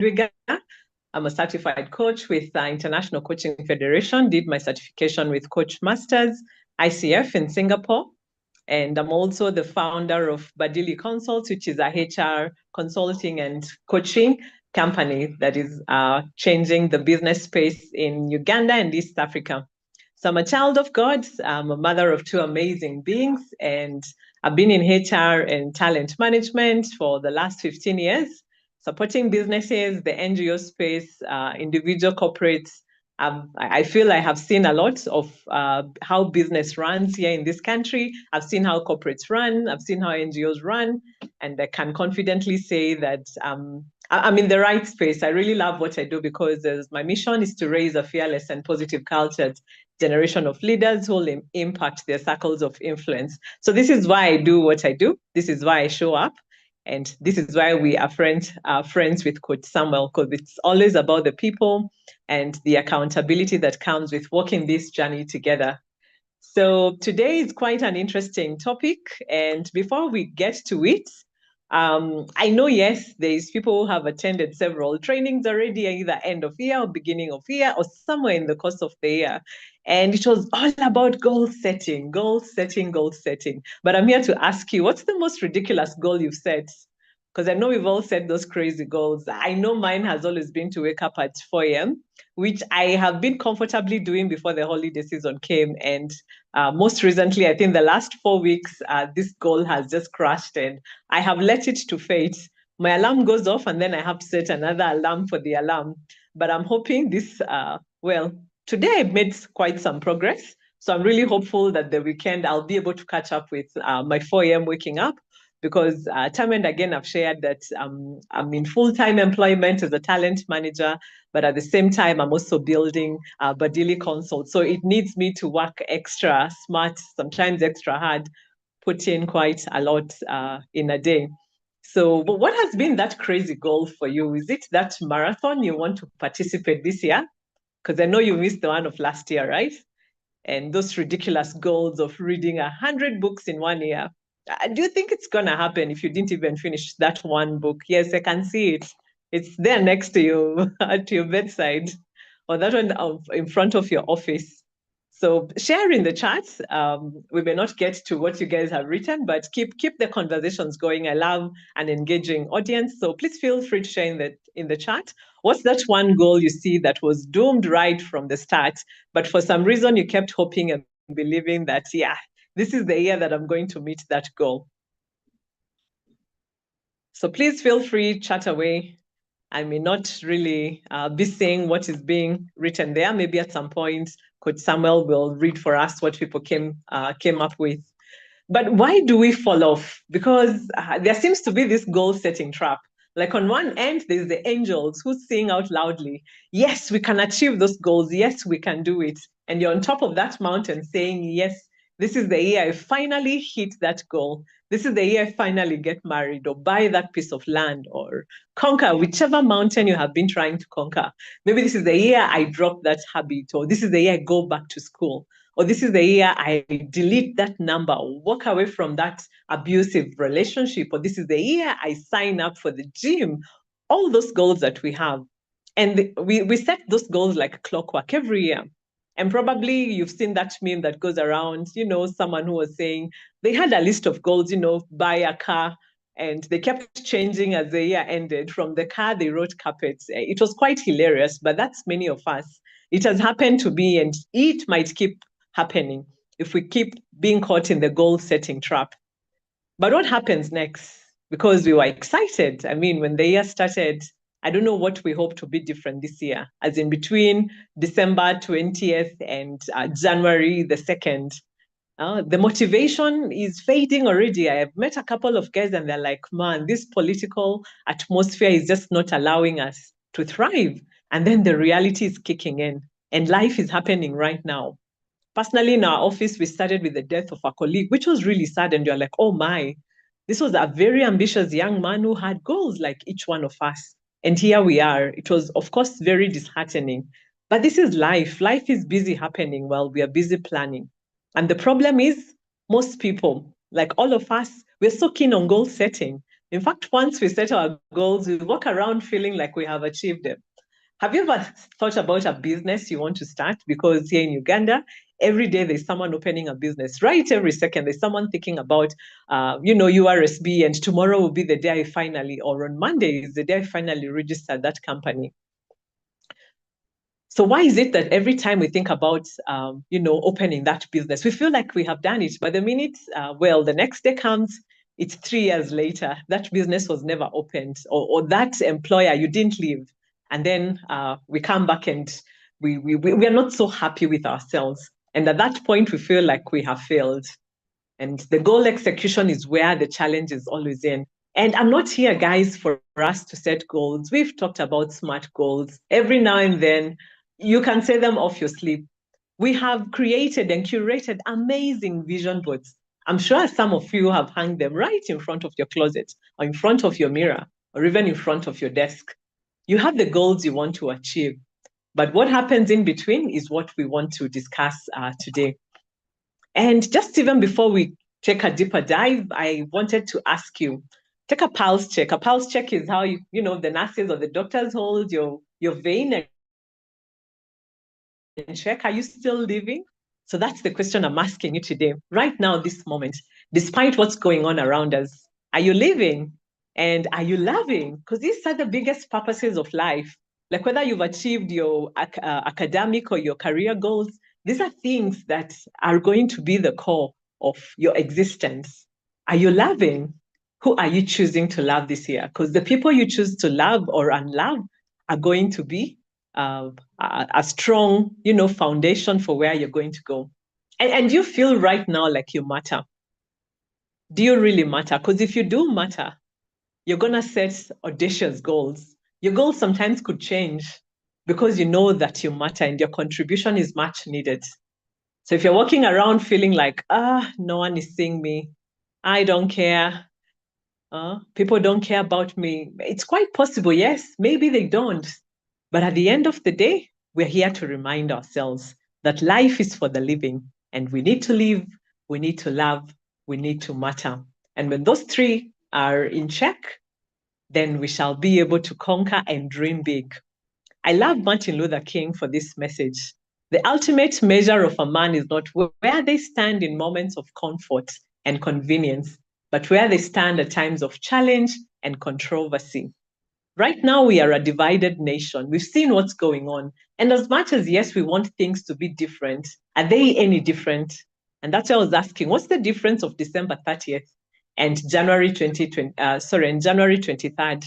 Ludwiga. I'm a certified coach with the International Coaching Federation, did my certification with Coach Masters, ICF in Singapore. And I'm also the founder of Badili Consults, which is a HR consulting and coaching company that is changing the business space in Uganda and East Africa. So I'm a child of God. I'm a mother of two amazing beings, and I've been in HR and talent management for the last 15 years, supporting businesses, the NGO space, individual corporates. I feel I have seen a lot of how business runs here in this country. I've seen how corporates run. I've seen how NGOs run. And I can confidently say that I'm in the right space. I really love what I do because my mission is to raise a fearless and positive cultured generation of leaders who will impact their circles of influence. So this is why I do what I do. This is why I show up. And this is why we are friends with Coach Samuel, because it's always about the people and the accountability that comes with walking this journey together. So today is quite an interesting topic. And before we get to it, I know, yes, there's people who have attended several trainings already, either end of year or beginning of year or somewhere in the course of the year. And it was all about goal setting, goal setting, goal setting. But I'm here to ask you, what's the most ridiculous goal you've set? Because I know we've all set those crazy goals. I know mine has always been to wake up at 4 a.m., which I have been comfortably doing before the holiday season came. And most recently, I think the last 4 weeks, this goal has just crashed and I have let it to fate. My alarm goes off and then I have to set another alarm for the alarm. But I'm hoping this, today I made quite some progress. So I'm really hopeful that the weekend I'll be able to catch up with my 4 a.m. waking up, because time and again I've shared that I'm in full-time employment as a talent manager, but at the same time I'm also building Badili Consult. So it needs me to work extra smart, sometimes extra hard, put in quite a lot in a day. So what has been that crazy goal for you? Is it that marathon you want to participate this year? Because I know you missed the one of last year, right? And those ridiculous goals of reading 100 books in 1 year. Do you think it's going to happen if you didn't even finish that one book? Yes, I can see it. It's there next to you, at your bedside, or that one in front of your office. So share in the chat. We may not get to what you guys have written, but keep the conversations going. I love an engaging audience. So please feel free to share in the chat. What's that one goal you see that was doomed right from the start, but for some reason you kept hoping and believing that, yeah, this is the year that I'm going to meet that goal? So please feel free, chat away. I may not really be saying what is being written there. Maybe at some point, Coach Samuel will read for us what people came up with. But why do we fall off? Because there seems to be this goal-setting trap. Like on one end, there's the angels who sing out loudly, yes, we can achieve those goals. Yes, we can do it. And you're on top of that mountain saying, yes, this is the year I finally hit that goal. This is the year I finally get married or buy that piece of land or conquer whichever mountain you have been trying to conquer. Maybe this is the year I drop that habit, or this is the year I go back to school, or this is the year I delete that number, walk away from that abusive relationship, or this is the year I sign up for the gym. All those goals that we have. And we set those goals like clockwork every year. And probably you've seen that meme that goes around, someone who was saying they had a list of goals, buy a car, and they kept changing as the year ended. From the car, they wrote carpets. It was quite hilarious, but that's many of us. It has happened to me, and it might keep happening if we keep being caught in the goal setting trap. But what happens next? Because we were excited. I mean, when the year started, I don't know what we hope to be different this year, as in between December 20th and January the 2nd. The motivation is fading already. I have met a couple of guys and they're like, man, this political atmosphere is just not allowing us to thrive. And then the reality is kicking in and life is happening right now. Personally, in our office, we started with the death of a colleague, which was really sad. And you're like, oh my, this was a very ambitious young man who had goals like each one of us. And here we are. It was, of course, very disheartening. But this is life. Life is busy happening while we are busy planning. And the problem is, most people, like all of us, we're so keen on goal setting. In fact, once we set our goals, we walk around feeling like we have achieved them. Have you ever thought about a business you want to start? Because here in Uganda, every day there's someone opening a business. Right, every second there's someone thinking about, URSB, and tomorrow will be the day I finally, or on Monday is the day I finally registered that company. So why is it that every time we think about, opening that business, we feel like we have done it, but the minute, the next day comes, it's 3 years later, that business was never opened, or that employer, you didn't leave. And then we come back and we are not so happy with ourselves. And at that point, we feel like we have failed. And the goal execution is where the challenge is always in. And I'm not here, guys, for us to set goals. We've talked about SMART goals. Every now and then, you can say them off your sleep. We have created and curated amazing vision boards. I'm sure some of you have hung them right in front of your closet, or in front of your mirror, or even in front of your desk. You have the goals you want to achieve. But what happens in between is what we want to discuss today. And just even before we take a deeper dive, I wanted to ask you, take a pulse check. A pulse check is how the nurses or the doctors hold your vein and check, are you still living? So that's the question I'm asking you today. Right now, this moment, despite what's going on around us, are you living? And are you loving? Because these are the biggest purposes of life. Like whether you've achieved your academic or your career goals, these are things that are going to be the core of your existence. Are you loving? Who are you choosing to love this year? Because the people you choose to love or unlove are going to be a strong, foundation for where you're going to go. And you feel right now like you matter. Do you really matter? Because if you do matter, you're going to set audacious goals. Your goals sometimes could change because you know that you matter and your contribution is much needed. So if you're walking around feeling like, no one is seeing me, I don't care, people don't care about me, it's quite possible, yes, maybe they don't. But at the end of the day, we're here to remind ourselves that life is for the living, and we need to live, we need to love, we need to matter. And when those three are in check, then we shall be able to conquer and dream big. I love Martin Luther King for this message. The ultimate measure of a man is not where they stand in moments of comfort and convenience, but where they stand at times of challenge and controversy. Right now, we are a divided nation. We've seen what's going on. And as much as, yes, we want things to be different, are they any different? And that's why I was asking, what's the difference of December 30th and January 23rd?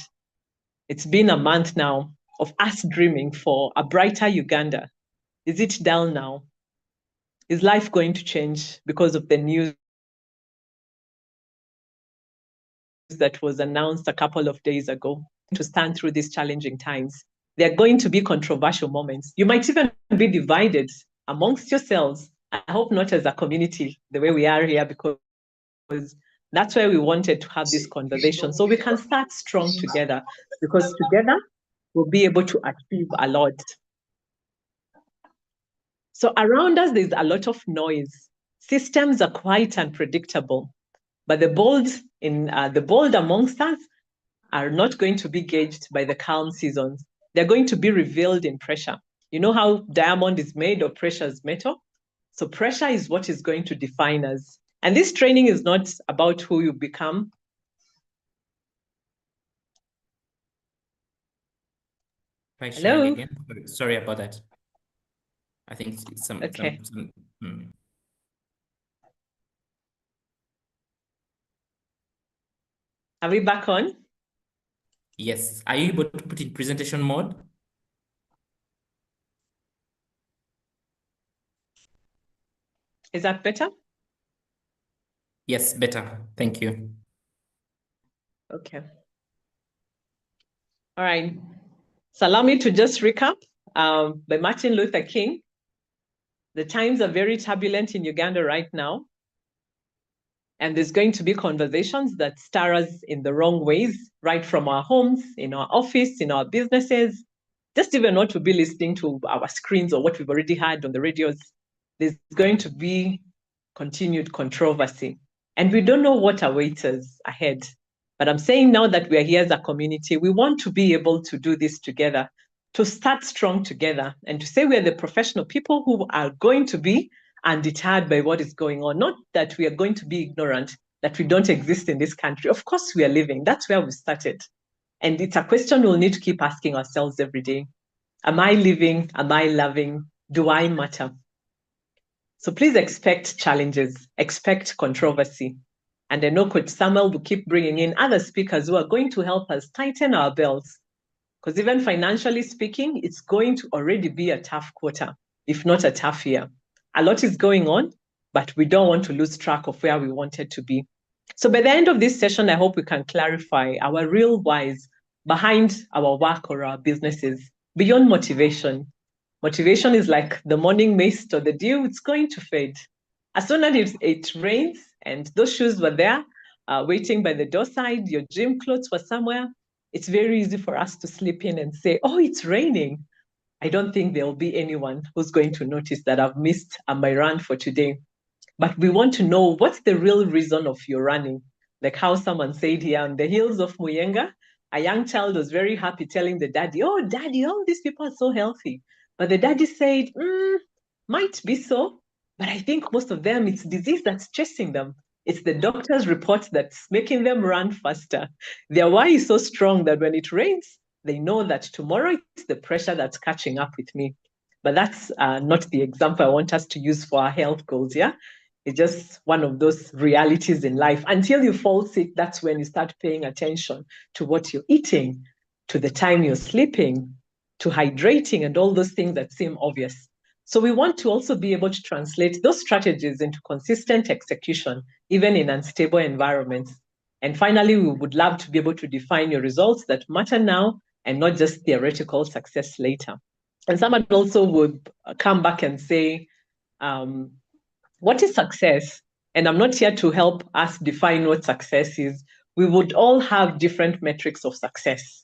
It's been a month now of us dreaming for a brighter Uganda. Is it dull now? Is life going to change because of the news that was announced a couple of days ago? To stand through these challenging times, there are going to be controversial moments. You might even be divided amongst yourselves. I hope not as a community, the way we are here, because that's why we wanted to have this conversation, so we can start strong together, because together we'll be able to achieve a lot. So around us, there's a lot of noise. Systems are quite unpredictable, but the bold amongst us are not going to be gauged by the calm seasons. They're going to be revealed in pressure. You know how diamond is made of precious metal? So pressure is what is going to define us. And this training is not about who you become. Hello? Again. Sorry about that. I think some. Okay. Are we back on? Yes. Are you able to put in presentation mode? Is that better? Yes, better. Thank you. Okay. All right. So allow me to just recap by Martin Luther King. The times are very turbulent in Uganda right now. And there's going to be conversations that stir us in the wrong ways, right from our homes, in our office, in our businesses, just even not to be listening to our screens or what we've already heard on the radios. There's going to be continued controversy. And we don't know what awaits us ahead. But I'm saying now that we are here as a community, we want to be able to do this together, to start strong together, and to say we are the professional people who are going to be undeterred by what is going on. Not that we are going to be ignorant, that we don't exist in this country. Of course we are living. That's where we started. And it's a question we'll need to keep asking ourselves every day. Am I living? Am I loving? Do I matter? So please expect challenges, expect controversy. And I know Coach Samuel will keep bringing in other speakers who are going to help us tighten our belts. Because even financially speaking, it's going to already be a tough quarter, if not a tough year. A lot is going on, but we don't want to lose track of where we wanted to be. So by the end of this session, I hope we can clarify our real whys behind our work or our businesses, beyond motivation. Motivation is like the morning mist or the dew, it's going to fade. As soon as it rains and those shoes were there, waiting by the door side, your gym clothes were somewhere, it's very easy for us to slip in and say, oh, it's raining. I don't think there'll be anyone who's going to notice that I've missed my run for today. But we want to know what's the real reason of your running. Like how someone said here, on the hills of Muyenga, a young child was very happy telling the daddy, oh, daddy, all these people are so healthy. But the daddy said, might be so, but I think most of them, it's disease that's chasing them. It's the doctor's report that's making them run faster. Their why is so strong that when it rains, they know that tomorrow it's the pressure that's catching up with me. But that's not the example I want us to use for our health goals, yeah? It's just one of those realities in life. Until you fall sick, that's when you start paying attention to what you're eating, to the time you're sleeping, to hydrating, and all those things that seem obvious. So we want to also be able to translate those strategies into consistent execution, even in unstable environments. And finally, we would love to be able to define your results that matter now and not just theoretical success later. And someone also would come back and say, what is success? And I'm not here to help us define what success is. We would all have different metrics of success.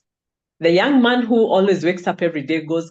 The young man who always wakes up every day, goes,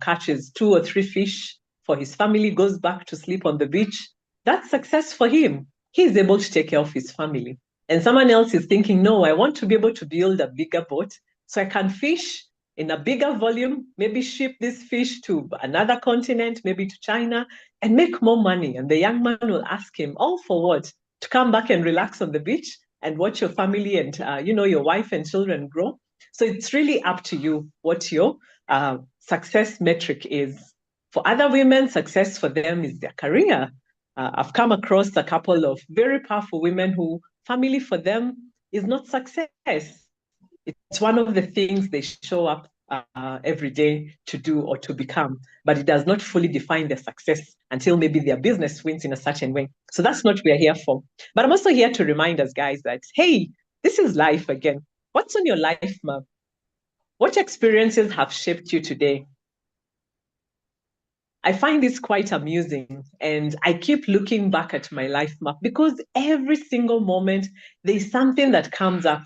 catches 2 or 3 fish for his family, goes back to sleep on the beach, that's success for him. He's able to take care of his family. And someone else is thinking, no, I want to be able to build a bigger boat so I can fish in a bigger volume, maybe ship this fish to another continent, maybe to China, and make more money. And the young man will ask him, all for what? To come back and relax on the beach and watch your family and your wife and children grow. So it's really up to you what your success metric is. For other women, success for them is their career. I've come across a couple of very powerful women who family for them is not success. It's one of the things they show up every day to do or to become, but it does not fully define their success until maybe their business wins in a certain way. So that's not what we're here for. But I'm also here to remind us, guys, that, hey, this is life again. What's on your life map? What experiences have shaped you today? I find this quite amusing, and I keep looking back at my life map because every single moment there's something that comes up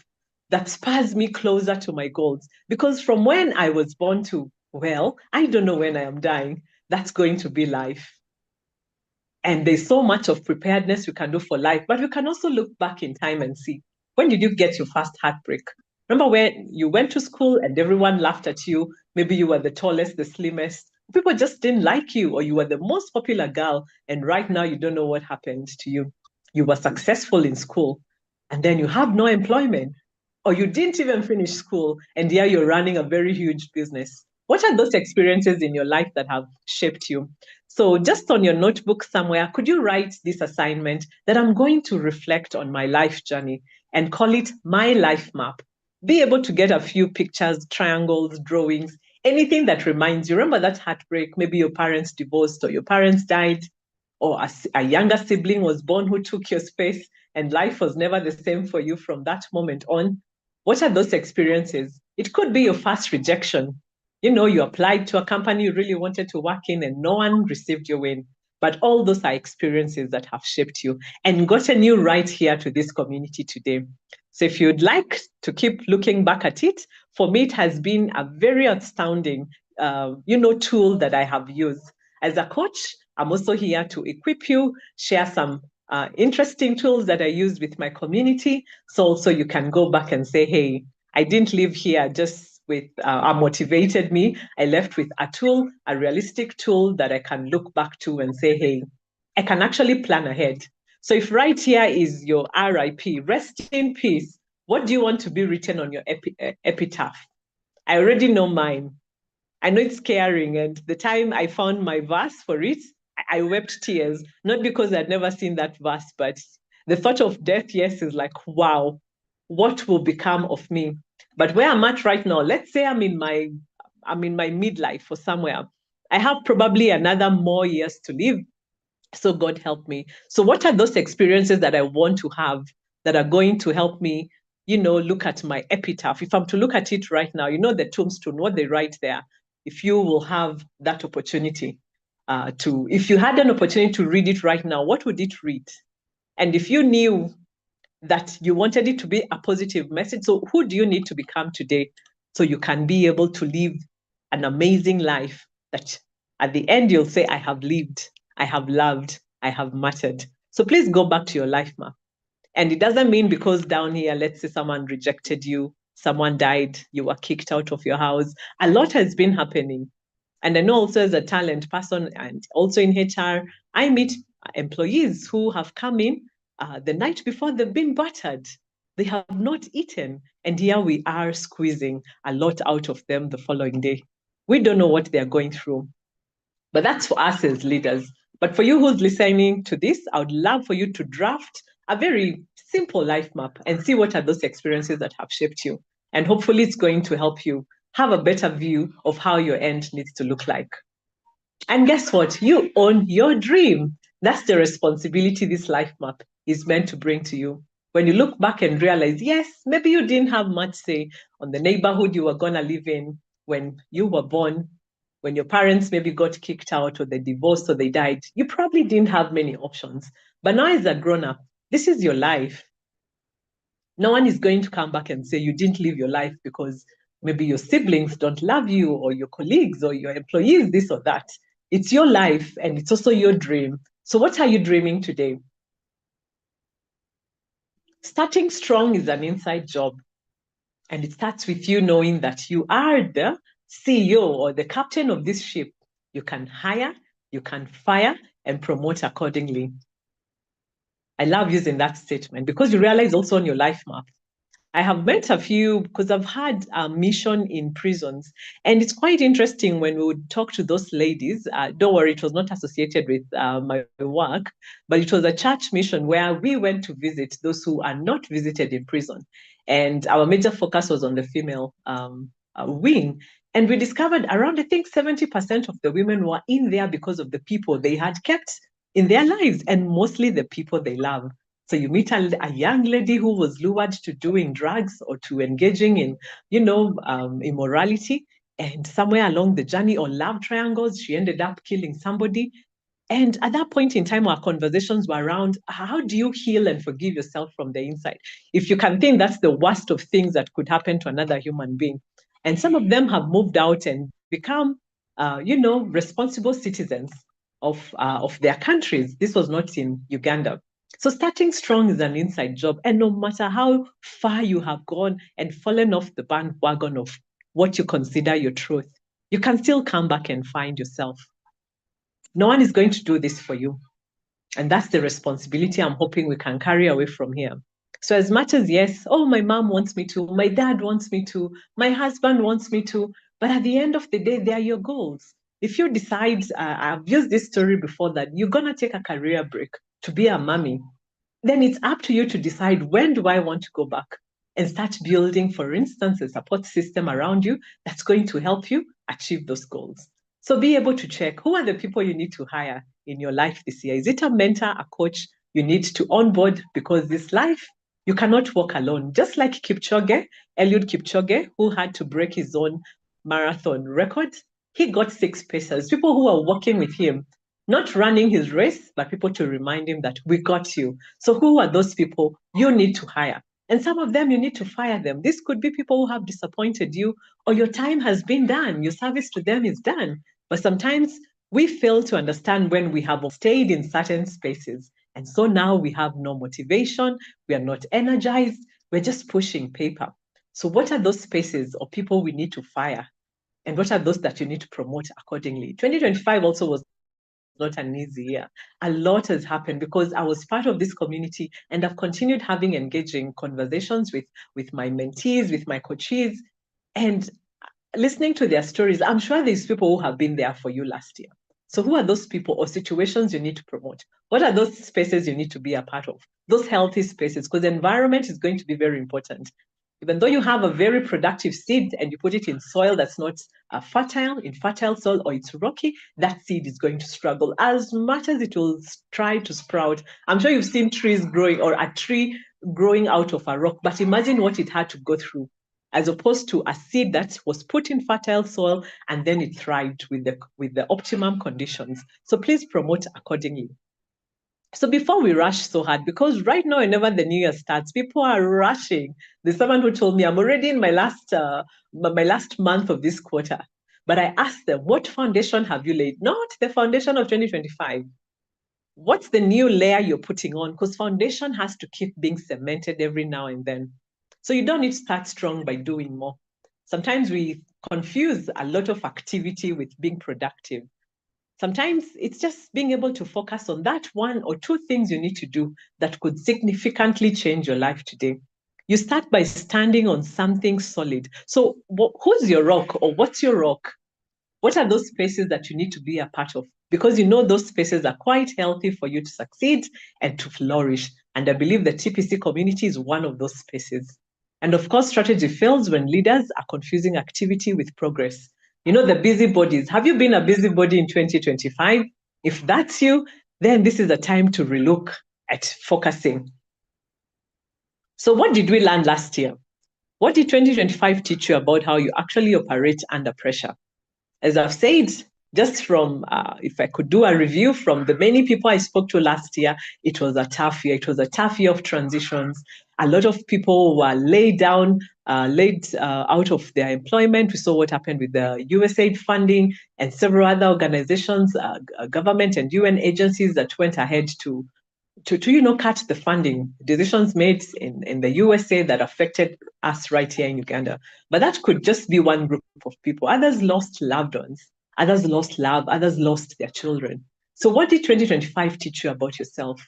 that spurs me closer to my goals. Because from when I was born to, well, I don't know when I am dying, that's going to be life. And there's so much of preparedness we can do for life, but we can also look back in time and see, when did you get your first heartbreak? Remember when you went to school and everyone laughed at you? Maybe you were the tallest, the slimmest. People just didn't like you, or you were the most popular girl, and right now you don't know what happened to you. You were successful in school, and then you have no employment, or you didn't even finish school, and here you're running a very huge business. What are those experiences in your life that have shaped you? So just on your notebook somewhere, could you write this assignment that I'm going to reflect on my life journey and call it my life map? Be able to get a few pictures, triangles, drawings, anything that reminds you. Remember that heartbreak, maybe your parents divorced or your parents died, or a younger sibling was born who took your space and life was never the same for you from that moment on. What are those experiences? It could be your first rejection. You applied to a company you really wanted to work in and no one received your win. But all those are experiences that have shaped you and gotten you right here to this community today. So if you'd like to keep looking back at it, for me, it has been a very astounding, tool that I have used. As a coach, I'm also here to equip you, share some interesting tools that I use with my community. So you can go back and say, hey, I didn't live here just with motivated me. I left with a tool, a realistic tool that I can look back to and say, hey, I can actually plan ahead. So if right here is your RIP, rest in peace, what do you want to be written on your epitaph? I already know mine. I know it's scaring. And the time I found my verse for it, I wept tears, not because I'd never seen that verse, but the thought of death, yes, is like, wow, what will become of me? But where I'm at right now, let's say I'm in my midlife or somewhere. I have probably another more years to live. So God help me. So what are those experiences that I want to have that are going to help me, look at my epitaph? If I'm to look at it right now, the tombstone, what they write there, if you will have that opportunity if you had an opportunity to read it right now, what would it read? And if you knew that you wanted it to be a positive message, so who do you need to become today so you can be able to live an amazing life that at the end you'll say, I have lived, I have loved, I have mattered. So please go back to your life map. And it doesn't mean because down here, let's say someone rejected you, someone died, you were kicked out of your house. A lot has been happening. And I know also as a talent person and also in HR, I meet employees who have come in the night before they've been battered. They have not eaten. And here we are squeezing a lot out of them the following day. We don't know what they're going through. But that's for us as leaders. But for you who's listening to this, I would love for you to draft a very simple life map and see what are those experiences that have shaped you. And hopefully it's going to help you have a better view of how your end needs to look like. And guess what? You own your dream. That's the responsibility this life map is meant to bring to you. When you look back and realize, yes, maybe you didn't have much say on the neighborhood you were going to live in when you were born, when your parents maybe got kicked out or they divorced or they died, you probably didn't have many options. But now as a grown-up, this is your life. No one is going to come back and say you didn't live your life because maybe your siblings don't love you or your colleagues or your employees, this or that. It's your life and it's also your dream. So what are you dreaming today? Starting strong is an inside job. And it starts with you knowing that you are the CEO or the captain of this ship. You can hire, you can fire, and promote accordingly. I love using that statement because you realize also on your life map. I have met a few because I've had a mission in prisons. And it's quite interesting when we would talk to those ladies. Don't worry, it was not associated with my work, but it was a church mission where we went to visit those who are not visited in prison. And our major focus was on the female wing. And we discovered around, I think, 70% of the women were in there because of the people they had kept in their lives, and mostly the people they love. So you meet a young lady who was lured to doing drugs or to engaging in, immorality. And somewhere along the journey or love triangles, she ended up killing somebody. And at that point in time, our conversations were around how do you heal and forgive yourself from the inside? If you can think that's the worst of things that could happen to another human being. And some of them have moved out and become, responsible citizens of their countries. This was not in Uganda. So starting strong is an inside job. And no matter how far you have gone and fallen off the bandwagon of what you consider your truth, you can still come back and find yourself. No one is going to do this for you. And that's the responsibility I'm hoping we can carry away from here. So as much as, yes, oh, my mom wants me to, my dad wants me to, my husband wants me to, but at the end of the day, they are your goals. If you decide, I've used this story before, that you're going to take a career break to be a mommy, then it's up to you to decide, when do I want to go back and start building, for instance, a support system around you that's going to help you achieve those goals. So be able to check, who are the people you need to hire in your life this year? Is it a mentor, a coach you need to onboard? Because this life, you cannot walk alone. Just like Kipchoge, Eliud Kipchoge, who had to break his own marathon record, he got 6 pacers, people who are working with him, not running his race, but people to remind him that we got you. So who are those people you need to hire? And some of them, you need to fire them. This could be people who have disappointed you, or your time has been done. Your service to them is done. But sometimes we fail to understand when we have stayed in certain spaces And so now we have no motivation, we are not energized, we're just pushing paper. So what are those spaces or people we need to fire? And what are those that you need to promote accordingly? 2025 also was not an easy year. A lot has happened because I was part of this community and I've continued having engaging conversations with my mentees, with my coaches, and listening to their stories. I'm sure there's people who have been there for you last year. So who are those people or situations you need to promote? What are those spaces you need to be a part of? Those healthy spaces, because the environment is going to be very important. Even though you have a very productive seed and you put it in soil that's not fertile, in fertile soil, or it's rocky, that seed is going to struggle as much as it will try to sprout. I'm sure you've seen trees growing or a tree growing out of a rock, but imagine what it had to go through, as opposed to a seed that was put in fertile soil and then it thrived with the optimum conditions. So please promote accordingly. So before we rush so hard, because right now, whenever the new year starts, people are rushing. There's someone who told me I'm already in my last month of this quarter. But I asked them, what foundation have you laid? Not the foundation of 2025. What's the new layer you're putting on? Because foundation has to keep being cemented every now and then. So you don't need to start strong by doing more. Sometimes we confuse a lot of activity with being productive. Sometimes it's just being able to focus on that one or two things you need to do that could significantly change your life today. You start by standing on something solid. So who's your rock or what's your rock? What are those spaces that you need to be a part of? Because you know those spaces are quite healthy for you to succeed and to flourish. And I believe the TPC community is one of those spaces. And of course, strategy fails when leaders are confusing activity with progress. You know, the busybodies. Have you been a busybody in 2025? If that's you, then this is a time to relook at focusing. So what did we learn last year? What did 2025 teach you about how you actually operate under pressure? As I've said, just from, if I could do a review from the many people I spoke to last year, it was a tough year. It was a tough year of transitions. A lot of people were laid out of their employment. We saw what happened with the USAID funding and several other organizations, government and UN agencies that went ahead to cut the funding, decisions made in the USA that affected us right here in Uganda. But that could just be one group of people. Others lost loved ones, others lost love, others lost their children. So what did 2025 teach you about yourself?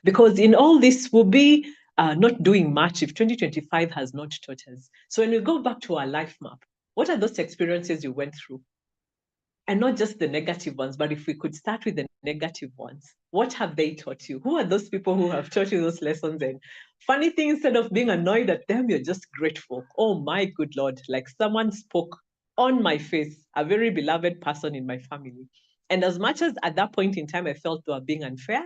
Because in all this, we'll be not doing much if 2025 has not taught us. So when we go back to our life map, what are those experiences you went through? And not just the negative ones, but if we could start with the negative ones, what have they taught you? Who are those people who have taught you those lessons? And funny thing, instead of being annoyed at them, you're just grateful. Oh my good Lord, like someone spoke on my face, a very beloved person in my family. And as much as at that point in time, I felt they were being unfair,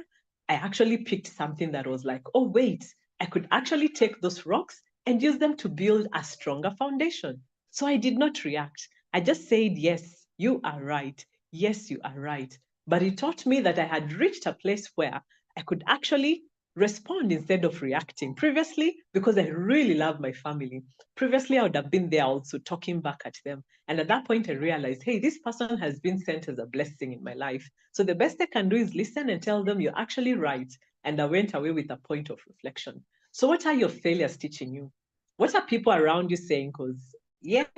I actually picked something that was like, oh wait, I could actually take those rocks and use them to build a stronger foundation. So I did not react. I just said, yes, you are right. Yes, you are right. But it taught me that I had reached a place where I could actually respond instead of reacting. Previously, because I really love my family, previously I would have been there also talking back at them. And at that point, I realized, hey, this person has been sent as a blessing in my life. So the best I can do is listen and tell them you're actually right. And I went away with a point of reflection. So what are your failures teaching you? What are people around you saying? Because yes,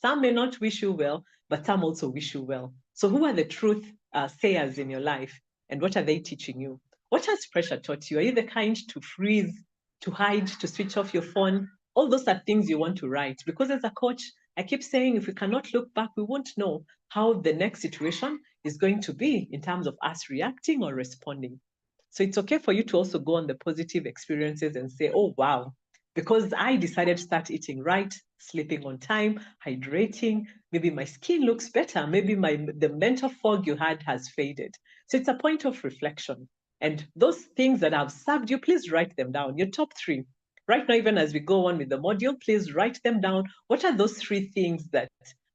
some may not wish you well, but some also wish you well. So who are the truth sayers in your life? And what are they teaching you? What has pressure taught you? Are you the kind to freeze, to hide, to switch off your phone? All those are things you want to write. Because as a coach, I keep saying if we cannot look back, we won't know how the next situation is going to be in terms of us reacting or responding. So it's okay for you to also go on the positive experiences and say, oh, wow, because I decided to start eating right, sleeping on time, hydrating, maybe my skin looks better, maybe the mental fog you had has faded. So it's a point of reflection. And those things that have served you, please write them down, your top 3. Right now, even as we go on with the module, please write them down. What are those 3 things that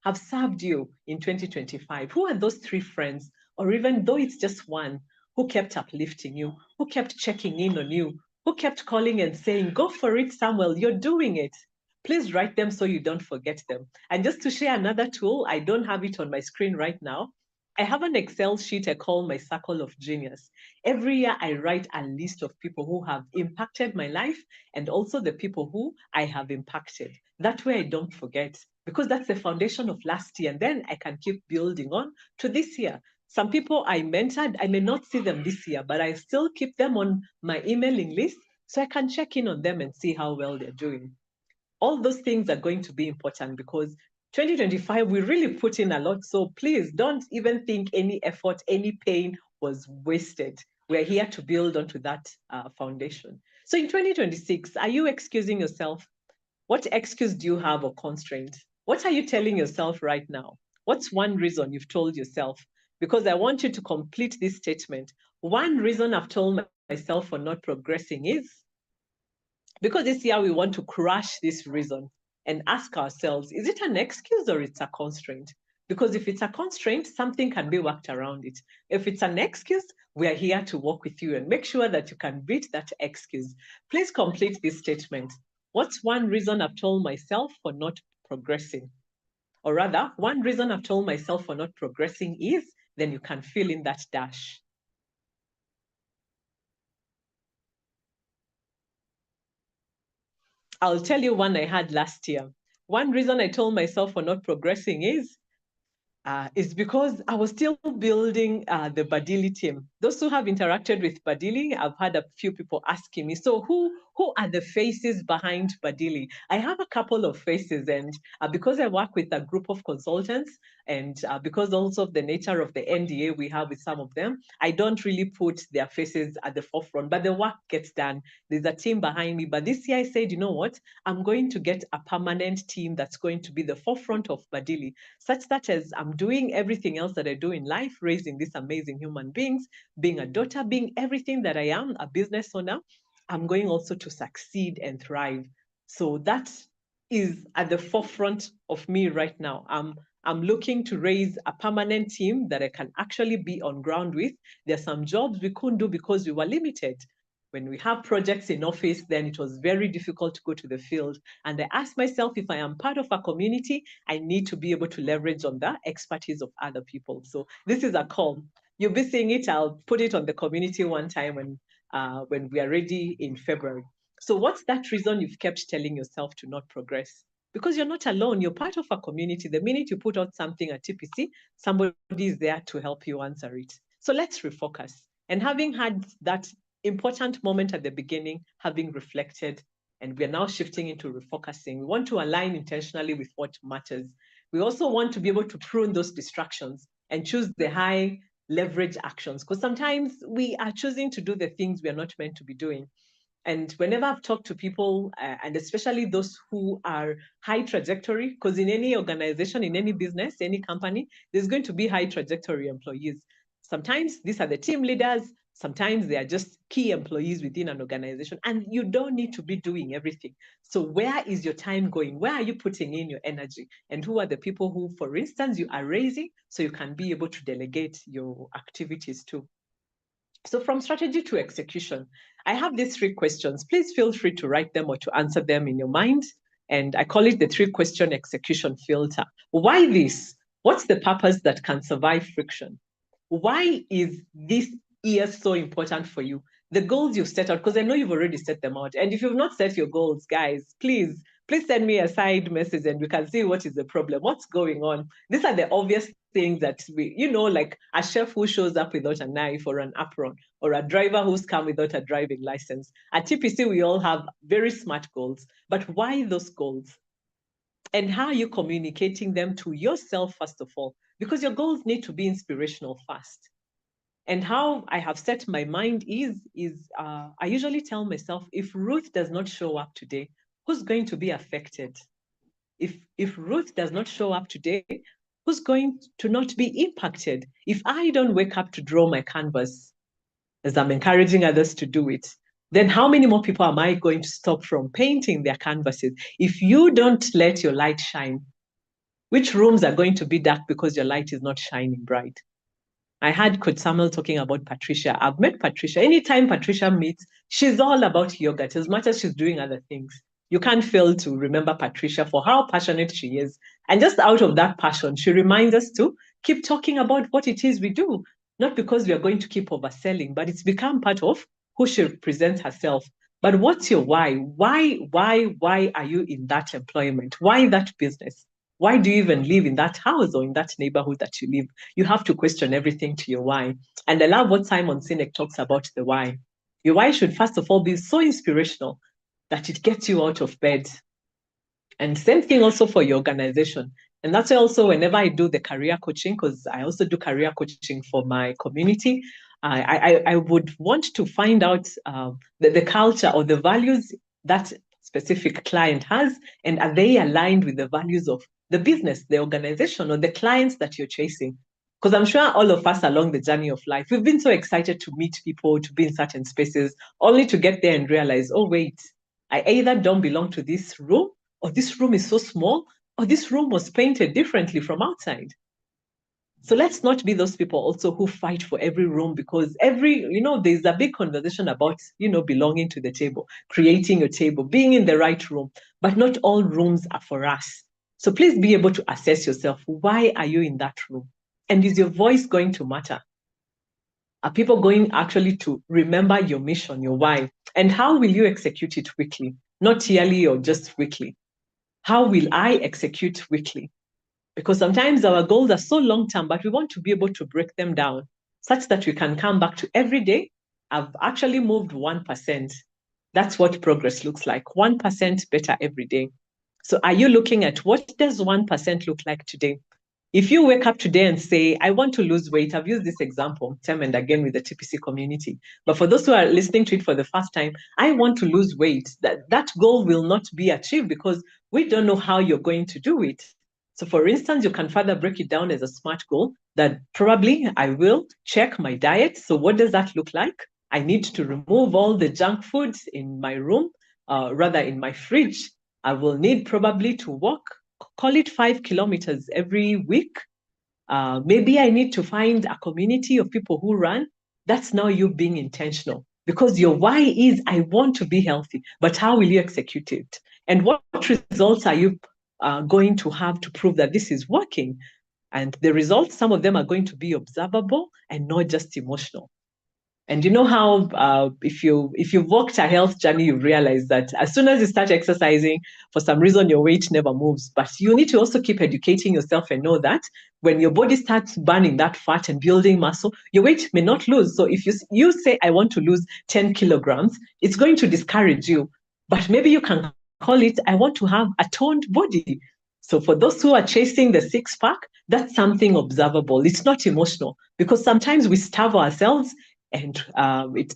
have served you in 2025? Who are those 3 friends? Or even though it's just one, who kept uplifting you, who kept checking in on you, who kept calling and saying, go for it, Samuel, you're doing it. Please write them so you don't forget them. And just to share another tool, I don't have it on my screen right now. I have an Excel sheet I call my circle of genius. Every year I write a list of people who have impacted my life and also the people who I have impacted. That way I don't forget, because that's the foundation of last year. And then I can keep building on to this year. Some people I mentored, I may not see them this year, but I still keep them on my emailing list so I can check in on them and see how well they're doing. All those things are going to be important because 2025, we really put in a lot. So please don't even think any effort, any pain was wasted. We're here to build onto that foundation. So in 2026, are you excusing yourself? What excuse do you have or constraint? What are you telling yourself right now? What's one reason you've told yourself? Because I want you to complete this statement. One reason I've told myself for not progressing is, because this year we want to crush this reason and ask ourselves, is it an excuse or it's a constraint? Because if it's a constraint, something can be worked around it. If it's an excuse, we are here to work with you and make sure that you can beat that excuse. Please complete this statement. What's one reason I've told myself for not progressing? Or rather, one reason I've told myself for not progressing is, then you can fill in that dash. I'll tell you one I had last year. One reason I told myself for not progressing is because I was still building the Badili team. Those who have interacted with Badili, I've had a few people asking me, so who are the faces behind Badili? I have a couple of faces, and because I work with a group of consultants, and because also of the nature of the NDA we have with some of them, I don't really put their faces at the forefront, but the work gets done. There's a team behind me. But this year I said, you know what? I'm going to get a permanent team that's going to be the forefront of Badili, such that as I'm doing everything else that I do in life, raising these amazing human beings, being a daughter, being everything that I am, a business owner, I'm going also to succeed and thrive. So that is at the forefront of me right now. I'm looking to raise a permanent team that I can actually be on ground with. There's some jobs we couldn't do because we were limited. When we have projects in office, then it was very difficult to go to the field. And I asked myself, if I am part of a community, I need to be able to leverage on the expertise of other people. So this is a call. You'll be seeing it. I'll put it on the community one time when we are ready in February. So what's that reason you've kept telling yourself to not progress? Because you're not alone. You're part of a community. The minute you put out something at TPC, somebody is there to help you answer it. So let's refocus. And having had that important moment at the beginning, having reflected, and we're now shifting into refocusing. We want to align intentionally with what matters. We also want to be able to prune those distractions and choose the high leverage actions, because sometimes we are choosing to do the things we are not meant to be doing. And whenever I've talked to people, and especially those who are high trajectory, because in any organization, in any business, any company, there's going to be high trajectory employees. Sometimes these are the team leaders, sometimes they are just key employees within an organization, and you don't need to be doing everything. So where is your time going? Where are you putting in your energy? And who are the people who, for instance, you are raising so you can be able to delegate your activities to? So from strategy to execution, I have these 3 questions. Please feel free to write them or to answer them in your mind. And I call it the 3-question execution filter. Why this? What's the purpose that can survive friction? Why is this year so important for you? The goals you've set out, because I know you've already set them out. And if you've not set your goals, guys, please send me a side message and we can see what is the problem, what's going on. These are the obvious things that we, like a chef who shows up without a knife or an apron, or a driver who's come without a driving license. At TPC, we all have very smart goals, but why those goals? And how are you communicating them to yourself, first of all? Because your goals need to be inspirational first. And how I have set my mind is I usually tell myself, if Ruth does not show up today, who's going to be affected? If Ruth does not show up today, who's going to not be impacted? If I don't wake up to draw my canvas, as I'm encouraging others to do it, then how many more people am I going to stop from painting their canvases? If you don't let your light shine, which rooms are going to be dark because your light is not shining bright? I had Coach Samuel talking about Patricia. I've met Patricia. Anytime Patricia meets, she's all about yogurt as much as she's doing other things. You can't fail to remember Patricia for how passionate she is. And just out of that passion, she reminds us to keep talking about what it is we do, not because we are going to keep overselling, but it's become part of who she represents herself. But what's your why? Why are you in that employment? Why that business? Why do you even live in that house or in that neighborhood that you live? You have to question everything to your why. And I love what Simon Sinek talks about the why. Your why should first of all be so inspirational that it gets you out of bed. And same thing also for your organization. And that's why also whenever I do the career coaching, because I also do career coaching for my community, I would want to find out the culture or the values that specific client has, and are they aligned with the values of the business, the organization, or the clients that you're chasing? Because I'm sure all of us along the journey of life, we've been so excited to meet people, to be in certain spaces, only to get there and realize, oh, wait, I either don't belong to this room, or this room is so small, or this room was painted differently from outside. So let's not be those people also who fight for every room, because there's a big conversation about, belonging to the table, creating a table, being in the right room, but not all rooms are for us. So please be able to assess yourself. Why are you in that room? And is your voice going to matter? Are people going actually to remember your mission, your why? And how will you execute it weekly? Not yearly or just weekly. How will I execute weekly? Because sometimes our goals are so long-term, but we want to be able to break them down such that we can come back to every day. I've actually moved 1%. That's what progress looks like, 1% better every day. So are you looking at what does 1% look like today? If you wake up today and say, I want to lose weight, I've used this example time and again with the TPC community. But for those who are listening to it for the first time, I want to lose weight. That goal will not be achieved because we don't know how you're going to do it. So for instance, you can further break it down as a SMART goal that probably I will check my diet. So what does that look like? I need to remove all the junk foods in my room, rather in my fridge. I will need probably to walk, call it 5 kilometers every week. Maybe I need to find a community of people who run. That's now you being intentional, because your why is, I want to be healthy, but how will you execute it? And what results are you going to have to prove that this is working? And the results, some of them are going to be observable and not just emotional. And you know how if you've walked a health journey, you realize that as soon as you start exercising, for some reason your weight never moves. But you need to also keep educating yourself and know that when your body starts burning that fat and building muscle, your weight may not lose. So if you say, I want to lose 10 kilograms, it's going to discourage you. But maybe you can call it, I want to have a toned body. So for those who are chasing the six-pack, that's something observable. It's not emotional, because sometimes we starve ourselves. And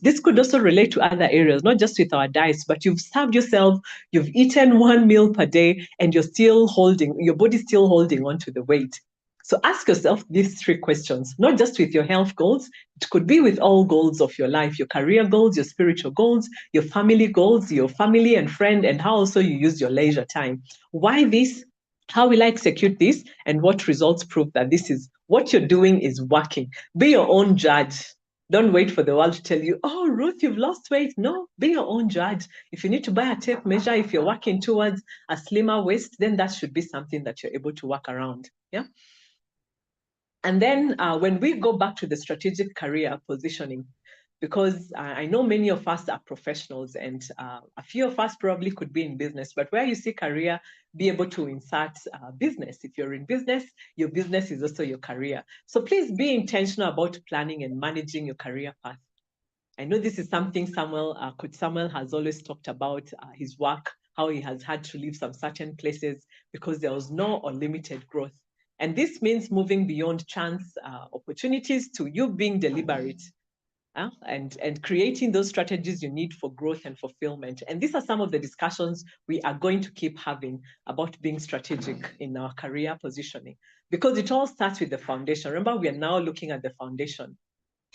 this could also relate to other areas, not just with our diets, but you've starved yourself, you've eaten 1 meal per day, and your body's still holding on to the weight. So ask yourself these 3 questions, not just with your health goals. It could be with all goals of your life, your career goals, your spiritual goals, your family goals, your family and friend, and how also you use your leisure time. Why this? How will I execute this? And what results prove that this is what you're doing is working? Be your own judge. Don't wait for the world to tell you, oh, Ruth, you've lost weight. No, be your own judge. If you need to buy a tape measure, if you're working towards a slimmer waist, then that should be something that you're able to work around. Yeah. And then when we go back to the strategic career positioning, because I know many of us are professionals and a few of us probably could be in business, but where you see career, be able to insert business. If you're in business, your business is also your career. So please be intentional about planning and managing your career path. I know this is something Coach Samuel has always talked about, his work, how he has had to leave some certain places because there was no unlimited growth. And this means moving beyond chance opportunities to you being deliberate. And creating those strategies you need for growth and fulfillment. And these are some of the discussions we are going to keep having about being strategic in our career positioning, because it all starts with the foundation. Remember, we are now looking at the foundation.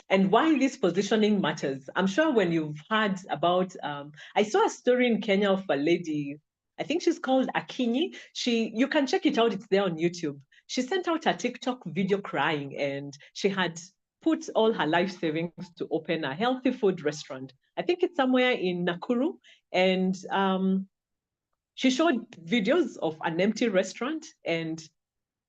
And why this positioning matters. I'm sure when you've heard about, I saw a story in Kenya of a lady, I think she's called Akinyi. You can check it out, it's there on YouTube. She sent out a TikTok video crying, and she had put all her life savings to open a healthy food restaurant. I think it's somewhere in Nakuru. And she showed videos of an empty restaurant, and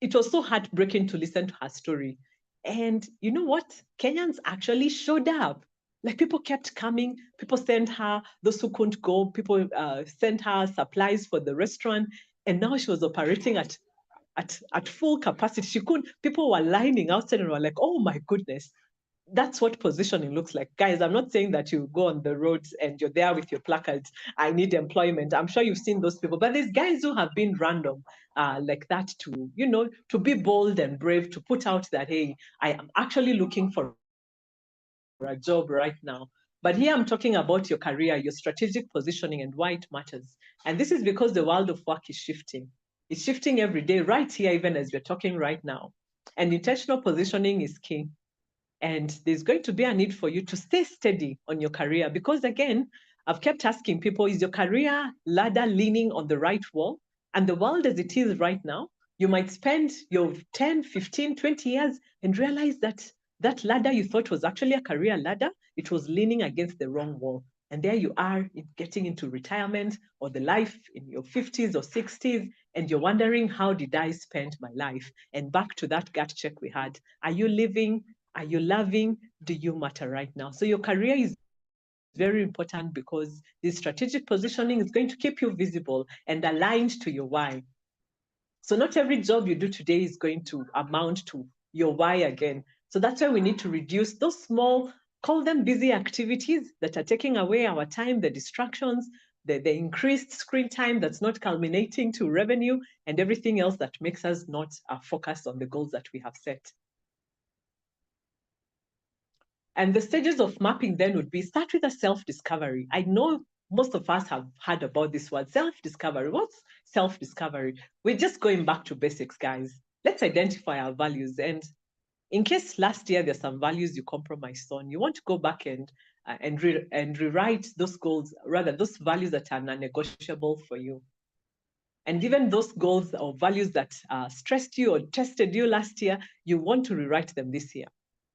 it was so heartbreaking to listen to her story. And you know what? Kenyans actually showed up. Like people kept coming, people sent her, those who couldn't go, people sent her supplies for the restaurant. And now she was operating at full capacity. She couldn't, people were lining outside and were like, oh my goodness, that's what positioning looks like. Guys, I'm not saying that you go on the roads and you're there with your placards, I need employment. I'm sure you've seen those people, but there's guys who have been random like that to, you know, to be bold and brave, to put out that, hey, I am actually looking for a job right now. But here I'm talking about your career, your strategic positioning and why it matters. And this is because the world of work is shifting. It's shifting every day, right here, even as we're talking right now. And intentional positioning is key. And there's going to be a need for you to stay steady on your career because, again, I've kept asking people, is your career ladder leaning on the right wall? And the world as it is right now, you might spend your 10, 15, 20 years and realize that that ladder you thought was actually a career ladder, it was leaning against the wrong wall. And there you are getting into retirement or the life in your 50s or 60s, and you're wondering, how did I spend my life? And back to that gut check we had. Are you living? Are you loving? Do you matter right now? So your career is very important because this strategic positioning is going to keep you visible and aligned to your why. So not every job you do today is going to amount to your why again. So that's why we need to reduce those small, call them busy activities that are taking away our time, the distractions, the increased screen time that's not culminating to revenue, and everything else that makes us not focus on the goals that we have set. And the stages of mapping then would be, start with a self-discovery. I know most of us have heard about this word, self-discovery. What's self-discovery? We're just going back to basics, guys. Let's identify our values. And in case last year there's some values you compromised on, you want to go back and rewrite those goals, rather those values that are non-negotiable for you. And even those goals or values that stressed you or tested you last year, you want to rewrite them this year.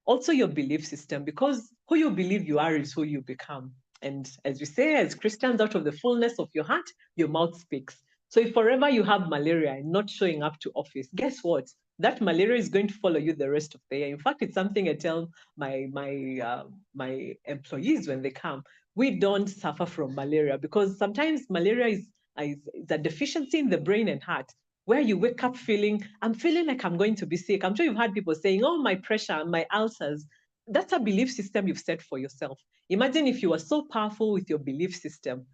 Also your belief system, because who you believe you are is who you become. And as we say, as Christians, out of the fullness of your heart, your mouth speaks. So if forever you have malaria and not showing up to office, guess what? That malaria is going to follow you the rest of the year. In fact, it's something I tell my employees when they come. We don't suffer from malaria because sometimes malaria is a deficiency in the brain and heart, where you wake up feeling, I'm feeling like I'm going to be sick. I'm sure you've heard people saying, oh, my pressure, my ulcers. That's a belief system you've set for yourself. Imagine if you were so powerful with your belief system.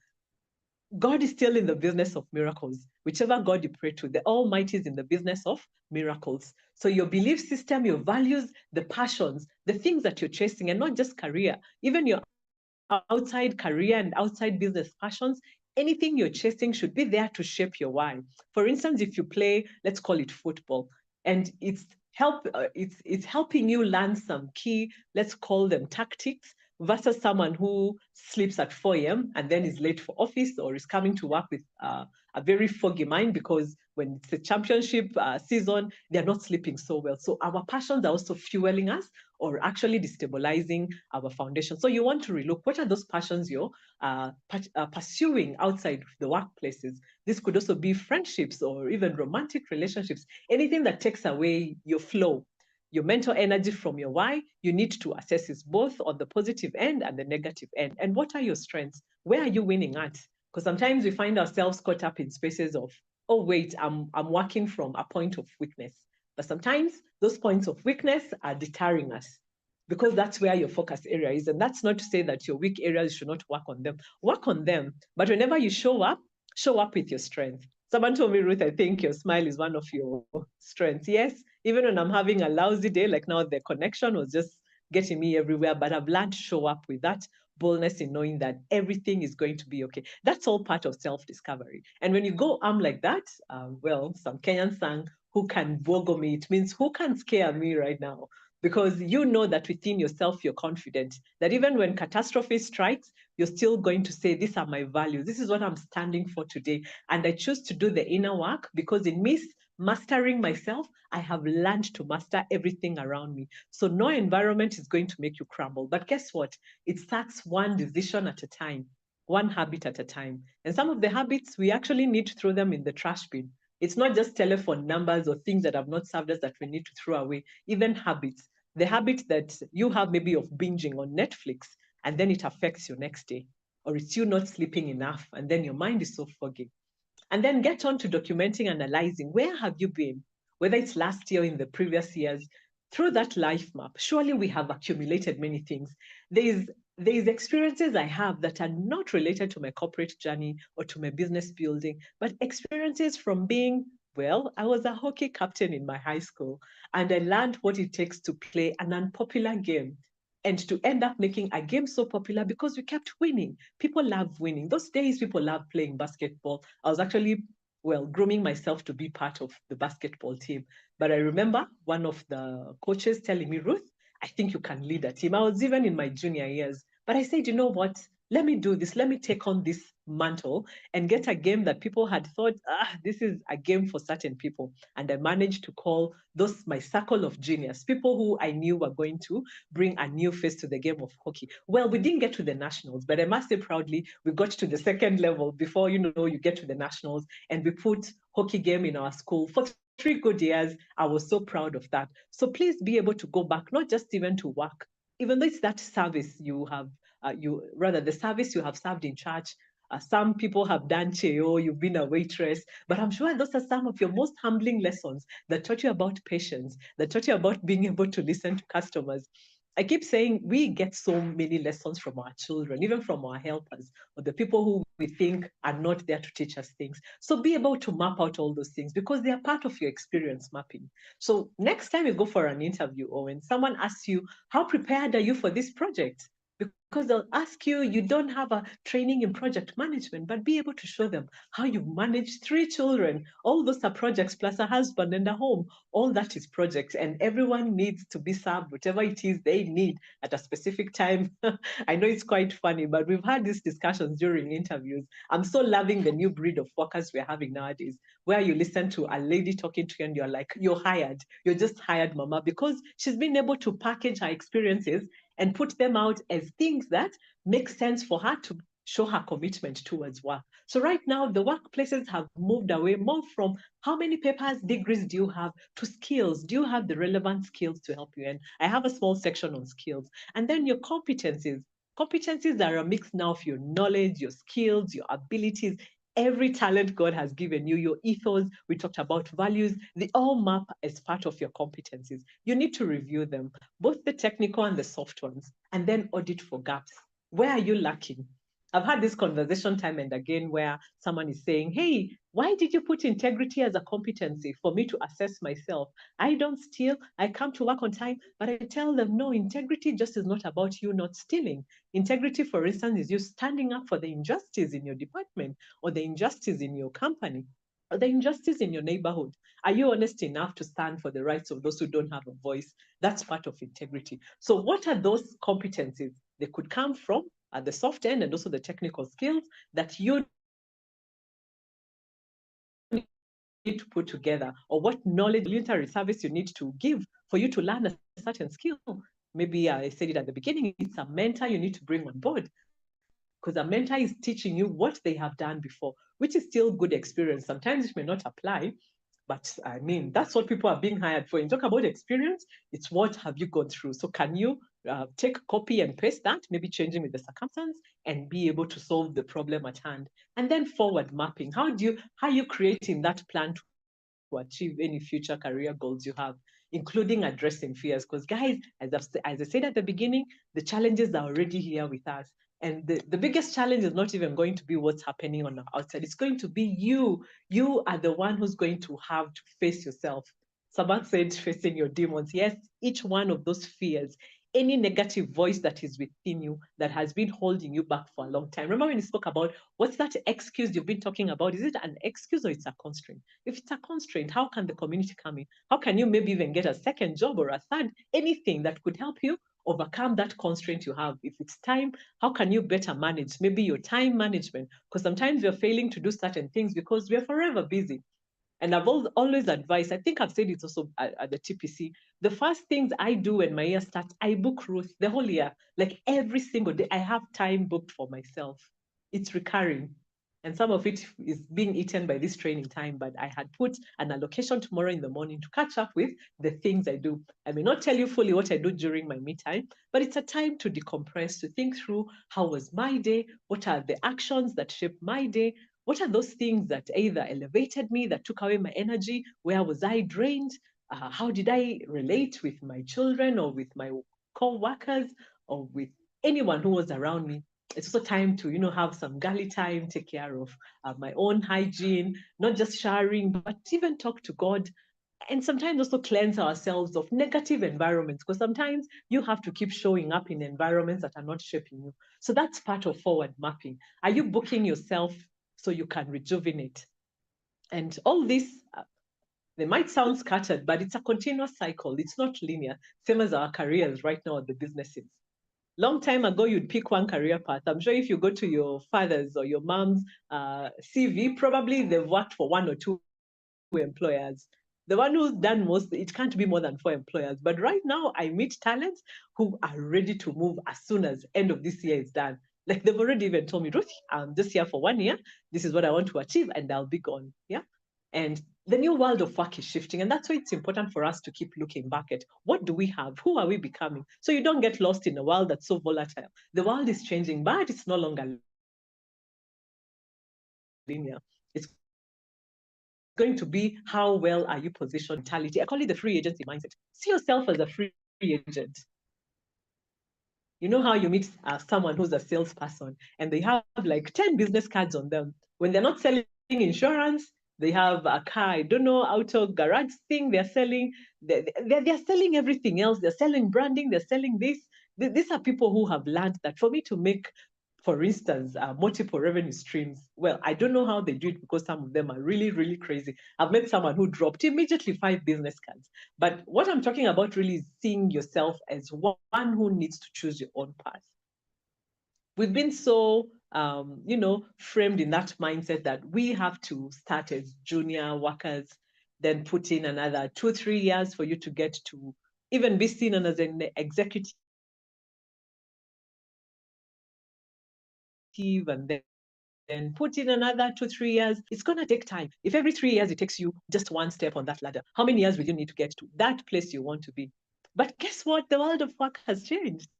God is still in the business of miracles. Whichever God you pray to, the Almighty is in the business of miracles. So your belief system, your values, the passions, the things that you're chasing, and not just career, even your outside career and outside business passions, anything you're chasing should be there to shape your why. For instance, if you play, let's call it football, and it's helping you learn some key, let's call them tactics, versus someone who sleeps at 4 a.m. and then is late for office or is coming to work with a very foggy mind because when it's a championship season, they're not sleeping so well. So our passions are also fueling us or actually destabilizing our foundation. So you want to relook, what are those passions you're pursuing outside the workplaces? This could also be friendships or even romantic relationships, anything that takes away your flow, your mental energy from your why. You need to assess is both on the positive end and the negative end. And what are your strengths? Where are you winning at? Because sometimes we find ourselves caught up in spaces of, oh, wait, I'm working from a point of weakness. But sometimes those points of weakness are deterring us because that's where your focus area is. And that's not to say that your weak areas, you should not work on them. Work on them. But whenever you show up with your strength. Someone told me, Ruth, I think your smile is one of your strengths. Yes, even when I'm having a lousy day, like now the connection was just getting me everywhere, but I've learned to show up with that boldness in knowing that everything is going to be okay. That's all part of self-discovery. And when you go armed like that, well, some Kenyan sang, who can vogo me? It means who can scare me right now? Because you know that within yourself, you're confident that even when catastrophe strikes, you're still going to say, these are my values. This is what I'm standing for today. And I choose to do the inner work because in me mastering myself, I have learned to master everything around me. So no environment is going to make you crumble. But guess what? It starts one decision at a time, one habit at a time. And some of the habits, we actually need to throw them in the trash bin. It's not just telephone numbers or things that have not served us that we need to throw away, even habits. The habit that you have maybe of binging on Netflix, and then it affects your next day, or it's you not sleeping enough, and then your mind is so foggy. And then get on to documenting, analyzing, where have you been? Whether it's last year or in the previous years, through that life map, surely we have accumulated many things. There's experiences I have that are not related to my corporate journey or to my business building, but experiences from being, well, I was a hockey captain in my high school, and I learned what it takes to play an unpopular game and to end up making a game so popular because we kept winning. People love winning. Those days, people love playing basketball. I was actually, well, grooming myself to be part of the basketball team. But I remember one of the coaches telling me, Ruth, I think you can lead a team. I was even in my junior years. But I said, you know what? Let me do this. Let me take on this mantle and get a game that people had thought, this is a game for certain people. And I managed to call those my circle of genius, people who I knew were going to bring a new face to the game of hockey. Well, we didn't get to the nationals, but I must say proudly, we got to the second level before, you get to the nationals, and we put hockey game in our school for 3 good years. I was so proud of that. So please be able to go back, not just even to work, even though it's that service you have, the service you have served in church. Some people have done cheo, you've been a waitress, but I'm sure those are some of your most humbling lessons that taught you about patience, that taught you about being able to listen to customers. I keep saying we get so many lessons from our children, even from our helpers, or the people who we think are not there to teach us things. So be able to map out all those things because they are part of your experience mapping. So next time you go for an interview or when someone asks you, how prepared are you for this project? Because they'll ask you, you don't have a training in project management, but be able to show them how you manage 3 children. All those are projects plus a husband and a home. All that is projects, and everyone needs to be served whatever it is they need at a specific time. I know it's quite funny, but we've had these discussions during interviews. I'm so loving the new breed of workers we're having nowadays, where you listen to a lady talking to you and you're like, you're hired. You're just hired, mama, because she's been able to package her experiences and put them out as things that make sense for her to show her commitment towards work. So right now, the workplaces have moved away more from how many papers, degrees do you have, to skills. Do you have the relevant skills to help you? And I have a small section on skills. And then your competencies. Competencies are a mix now of your knowledge, your skills, your abilities, every talent God has given you, your ethos, we talked about values, they all map as part of your competencies. You need to review them, both the technical and the soft ones, and then audit for gaps. Where are you lacking? I've had this conversation time and again where someone is saying, hey, why did you put integrity as a competency for me to assess myself? I don't steal, I come to work on time, but I tell them, no, integrity just is not about you not stealing. Integrity, for instance, is you standing up for the injustice in your department or the injustice in your company or the injustice in your neighborhood. Are you honest enough to stand for the rights of those who don't have a voice? That's part of integrity. So what are those competencies? They could come from at the soft end and also the technical skills that you need to put together, or what knowledge military service you need to give for you to learn a certain skill. Maybe I said it at the beginning, it's a mentor you need to bring on board, because a mentor is teaching you what they have done before, which is still good experience. Sometimes it may not apply, but I mean, that's what people are being hired for. You talk about experience, it's what have you gone through. So can you take copy and paste that, maybe changing with the circumstance, and be able to solve the problem at hand? And then forward mapping. How are you creating that plan to achieve any future career goals you have, including addressing fears? Because guys, as I said at the beginning, the challenges are already here with us. And the biggest challenge is not even going to be what's happening on the outside. It's going to be you. You are the one who's going to have to face yourself. Someone said facing your demons. Yes, each one of those fears, any negative voice that is within you that has been holding you back for a long time. Remember when you spoke about what's that excuse you've been talking about? Is it an excuse or it's a constraint? If it's a constraint, how can the community come in? How can you maybe even get a second job or a third, anything that could help you overcome that constraint you have? If it's time, how can you better manage maybe your time management? Because sometimes we're failing to do certain things because we're forever busy. And I've always advised, I think I've said it also at the TPC, the first things I do when my year starts, I book Ruth the whole year. Like every single day, I have time booked for myself. It's recurring. And some of it is being eaten by this training time, but I had put an allocation tomorrow in the morning to catch up with the things I do. I may not tell you fully what I do during my me time, but it's a time to decompress, to think through how was my day, what are the actions that shaped my day, what are those things that either elevated me, that took away my energy, where was I drained, how did I relate with my children or with my co-workers or with anyone who was around me. It's also time to, have some gully time, take care of my own hygiene, not just showering, but even talk to God. And sometimes also cleanse ourselves of negative environments, because sometimes you have to keep showing up in environments that are not shaping you. So that's part of forward mapping. Are you booking yourself so you can rejuvenate? And all this, they might sound scattered, but it's a continuous cycle. It's not linear, same as our careers right now at the businesses. Long time ago, you'd pick one career path. I'm sure if you go to your father's or your mom's CV, probably they've worked for one or two employers. The one who's done most, it can't be more than 4 employers. But right now, I meet talents who are ready to move as soon as end of this year is done. Like they've already even told me, Ruth, I'm just here for 1 year. This is what I want to achieve, and I'll be gone. Yeah. And the new world of work is shifting. And that's why it's important for us to keep looking back at what do we have? Who are we becoming? So you don't get lost in a world that's so volatile. The world is changing, but it's no longer linear. It's going to be how well are you positioned mentality. I call it the free agency mindset. See yourself as a free agent. You know how you meet someone who's a salesperson and they have like 10 business cards on them. When they're not selling insurance, they have a car, I don't know, auto garage thing they're selling. They're selling everything else. They're selling branding. They're selling this. These are people who have learned that for me to make, for instance, multiple revenue streams, well, I don't know how they do it because some of them are really, really crazy. I've met someone who dropped immediately 5 business cards. But what I'm talking about really is seeing yourself as one who needs to choose your own path. We've been so, framed in that mindset that we have to start as junior workers, then put in another 2-3 years for you to get to even be seen as an executive, and then put in another 2-3 years. It's going to take time. If every 3 years it takes you just one step on that ladder, how many years will you need to get to that place you want to be? But guess what? The world of work has changed.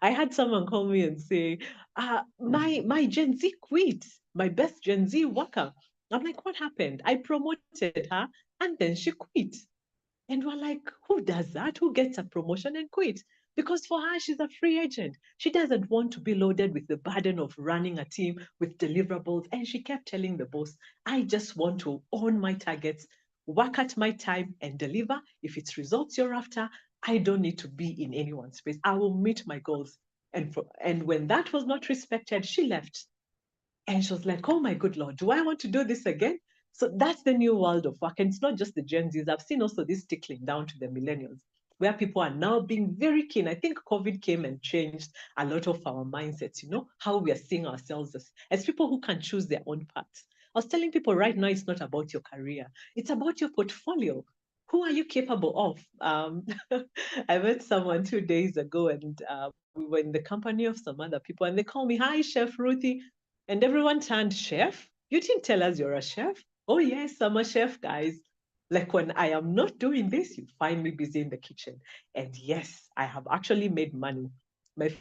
I had someone call me and say, my Gen Z quit, my best Gen Z worker. I'm like, what happened? I promoted her and then she quit. And we're like, who does that? Who gets a promotion and quit? Because for her, she's a free agent. She doesn't want to be loaded with the burden of running a team with deliverables. And she kept telling the boss, I just want to own my targets, work at my time and deliver. If it's results you're after, I don't need to be in anyone's space. I will meet my goals. And when that was not respected, she left. And she was like, oh my good Lord, do I want to do this again? So that's the new world of work. And it's not just the Gen Zs. I've seen also this tickling down to the millennials, where people are now being very keen. I think COVID came and changed a lot of our mindsets, how we are seeing ourselves as people who can choose their own paths. I was telling people right now, it's not about your career. It's about your portfolio. Who are you capable of? I met someone 2 days ago and we were in the company of some other people and they call me, hi, Chef Ruthie. And everyone turned, chef? You didn't tell us you're a chef? Oh, yes, I'm a chef, guys. Like when I am not doing this, you find me busy in the kitchen. And yes, I have actually made money. My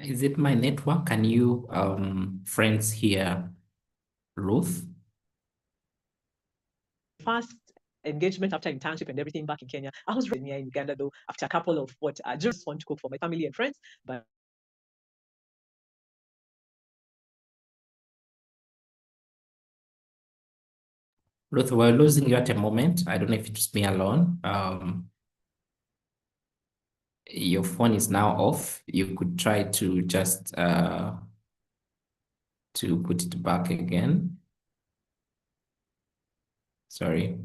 Is it my network? Can you friends hear Ruth? first engagement after internship and everything back in Kenya, I was here in Uganda though, after a couple of what I just want to cook for my family and friends, but Ruth, we're losing you at a moment. I don't know if it's me alone. Your phone is now off. You could try to just to put it back again. Sorry.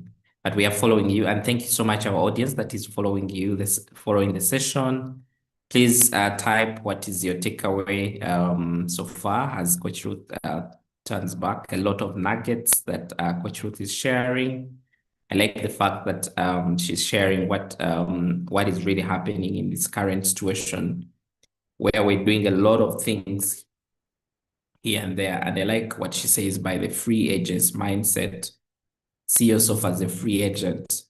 but we are following you. And thank you so much, our audience that is following you, following the session. Please type what is your takeaway so far as Coach Ruth turns back. A lot of nuggets that Coach Ruth is sharing. I like the fact that she's sharing what is really happening in this current situation, where we're doing a lot of things here and there. And I like what she says by the free agents mindset. See yourself as a free agent.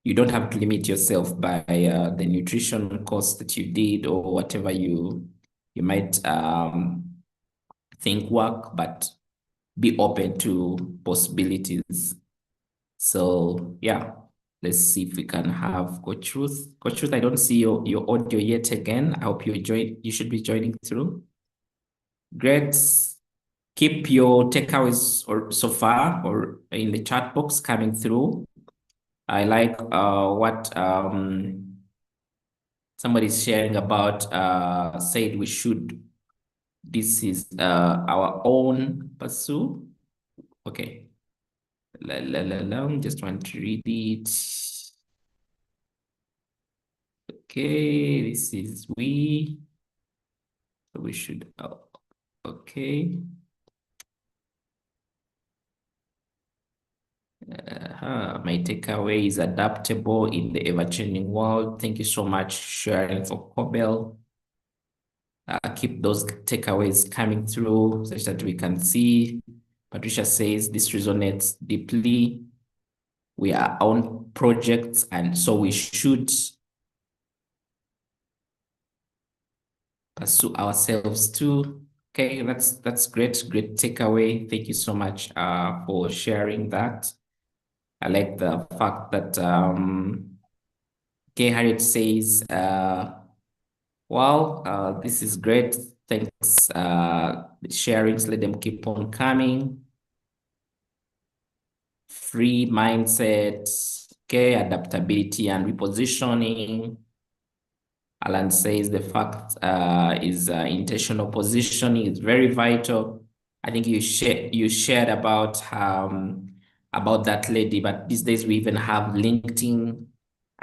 You don't have to limit yourself by the nutrition course that you did or whatever you might think work, but be open to possibilities. So yeah, let's see if we can have Coach Ruth. Coach Ruth, I don't see your audio yet again. I hope you should be joining through. Great. Keep your takeaways so far or in the chat box coming through. I like what somebody's sharing about said we should. This is our own pursue. Okay. Just want to read it. Okay, this is we. So we should, okay. My takeaway is adaptable in the ever-changing world. Thank you so much, Sharon, for Cobel. Keep those takeaways coming through such that we can see. Patricia says this resonates deeply. We are on projects, and so we should pursue ourselves too. Okay, that's great takeaway. Thank you so much for sharing that. I like the fact that K. Harriet says, well, this is great. Thanks, the sharings, let them keep on coming. Free mindset, okay, adaptability and repositioning. Alan says the fact is intentional positioning is very vital. I think you shared about that lady, but these days we even have LinkedIn,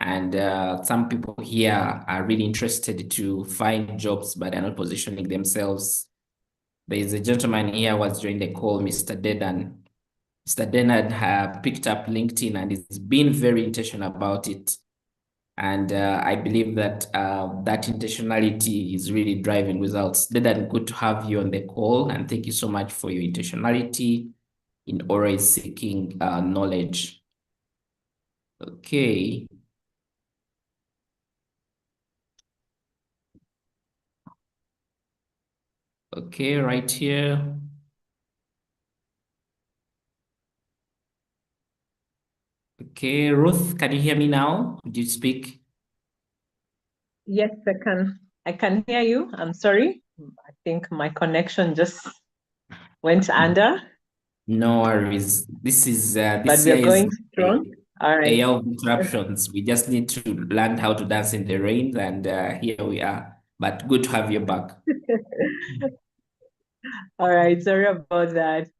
and some people here are really interested to find jobs, but they're not positioning themselves. There is a gentleman here who was joined the call, Mr. Dedan. Mr. Dedan had picked up LinkedIn and he's been very intentional about it. And I believe that that intentionality is really driving results. Dedan, good to have you on the call, and thank you so much for your intentionality in always seeking knowledge. Okay. Okay, right here. Okay, Ruth, can you hear me now? Did you speak? Yes, I can hear you. I'm sorry. I think my connection just went under. No worries. This is but we're going strong. All right. of interruptions. We just need to learn how to dance in the rain, and here we are. But good to have you back. All right, sorry about that.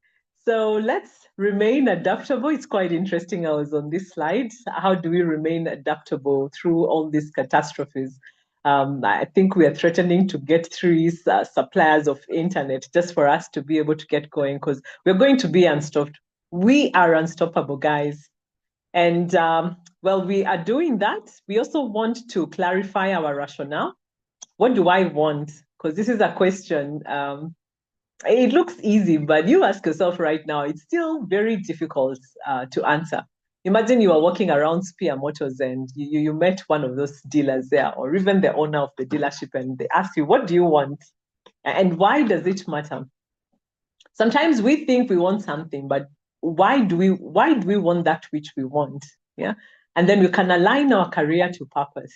So let's remain adaptable. It's quite interesting. I was on this slide. How do we remain adaptable through all these catastrophes? I think we are threatening to get through suppliers of internet just for us to be able to get going, because we're going to be unstopped. We are unstoppable, guys. And well, we are doing that. We also want to clarify our rationale. What do I want? Because this is a question. It looks easy, but you ask yourself right now, it's still very difficult to answer. Imagine you are walking around Spear Motors and you met one of those dealers there, or even the owner of the dealership, and they ask you, what do you want? And why does it matter? Sometimes we think we want something, but why do we want that which we want? Yeah. And then we can align our career to purpose.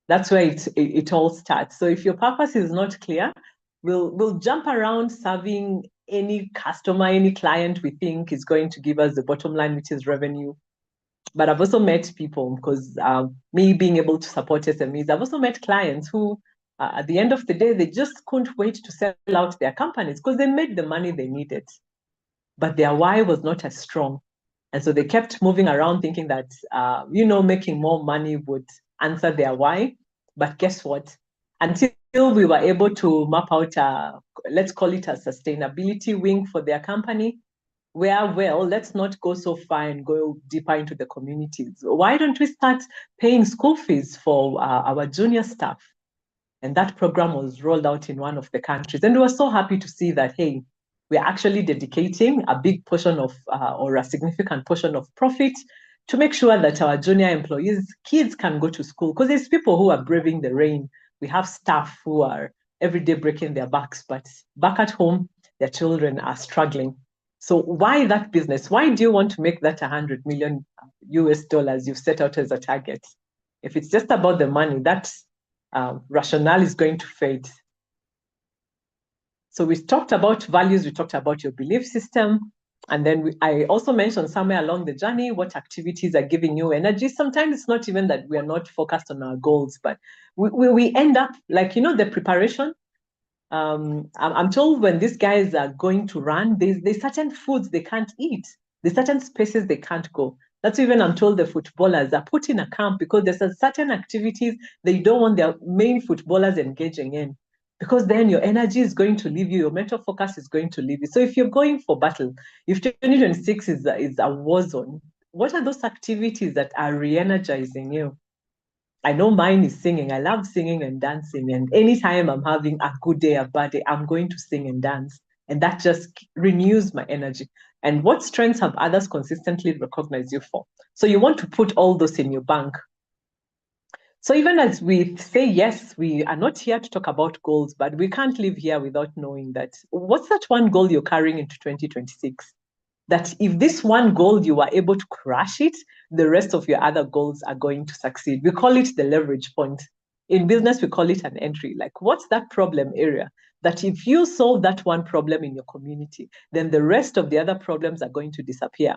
That's where it all starts. So if your purpose is not clear, we'll jump around serving any customer, any client we think is going to give us the bottom line, which is revenue. But I've also met people, because me being able to support SMEs, I've also met clients who, at the end of the day, they just couldn't wait to sell out their companies because they made the money they needed. But their why was not as strong. And so they kept moving around thinking that, making more money would answer their why. But guess what? Until we were able to map out, let's call it a sustainability wing for their company, where, well, let's not go so far and go deeper into the communities. Why don't we start paying school fees for our junior staff? And that program was rolled out in one of the countries. And we were so happy to see that, hey, we're actually dedicating a big portion of, or a significant portion of profit to make sure that our junior employees' kids can go to school. Because there's people who are braving the rain. We have staff who are every day breaking their backs, but back at home, their children are struggling. So why that business? Why do you want to make that 100 million US dollars you've set out as a target? If it's just about the money, that rationale is going to fade. So we talked about values, we talked about your belief system, and then I also mentioned somewhere along the journey what activities are giving you energy. Sometimes it's not even that we are not focused on our goals, but we end up like, the preparation. I'm told when these guys are going to run, there's certain foods they can't eat. There's certain spaces they can't go. That's even, I'm told, the footballers are put in a camp because there's certain activities they don't want their main footballers engaging in, because then your energy is going to leave you, your mental focus is going to leave you. So if you're going for battle, if 2026 is a war zone, what are those activities that are re-energizing you? I know mine is singing. I love singing and dancing. And anytime I'm having a good day, a bad day, I'm going to sing and dance. And that just renews my energy. And what strengths have others consistently recognized you for? So you want to put all those in your bank. So even as we say, yes, we are not here to talk about goals, but we can't live here without knowing that what's that one goal you're carrying into 2026? That if this one goal you are able to crush it, the rest of your other goals are going to succeed. We call it the leverage point. In business, we call it an entry. Like, what's that problem area? That if you solve that one problem in your community, then the rest of the other problems are going to disappear.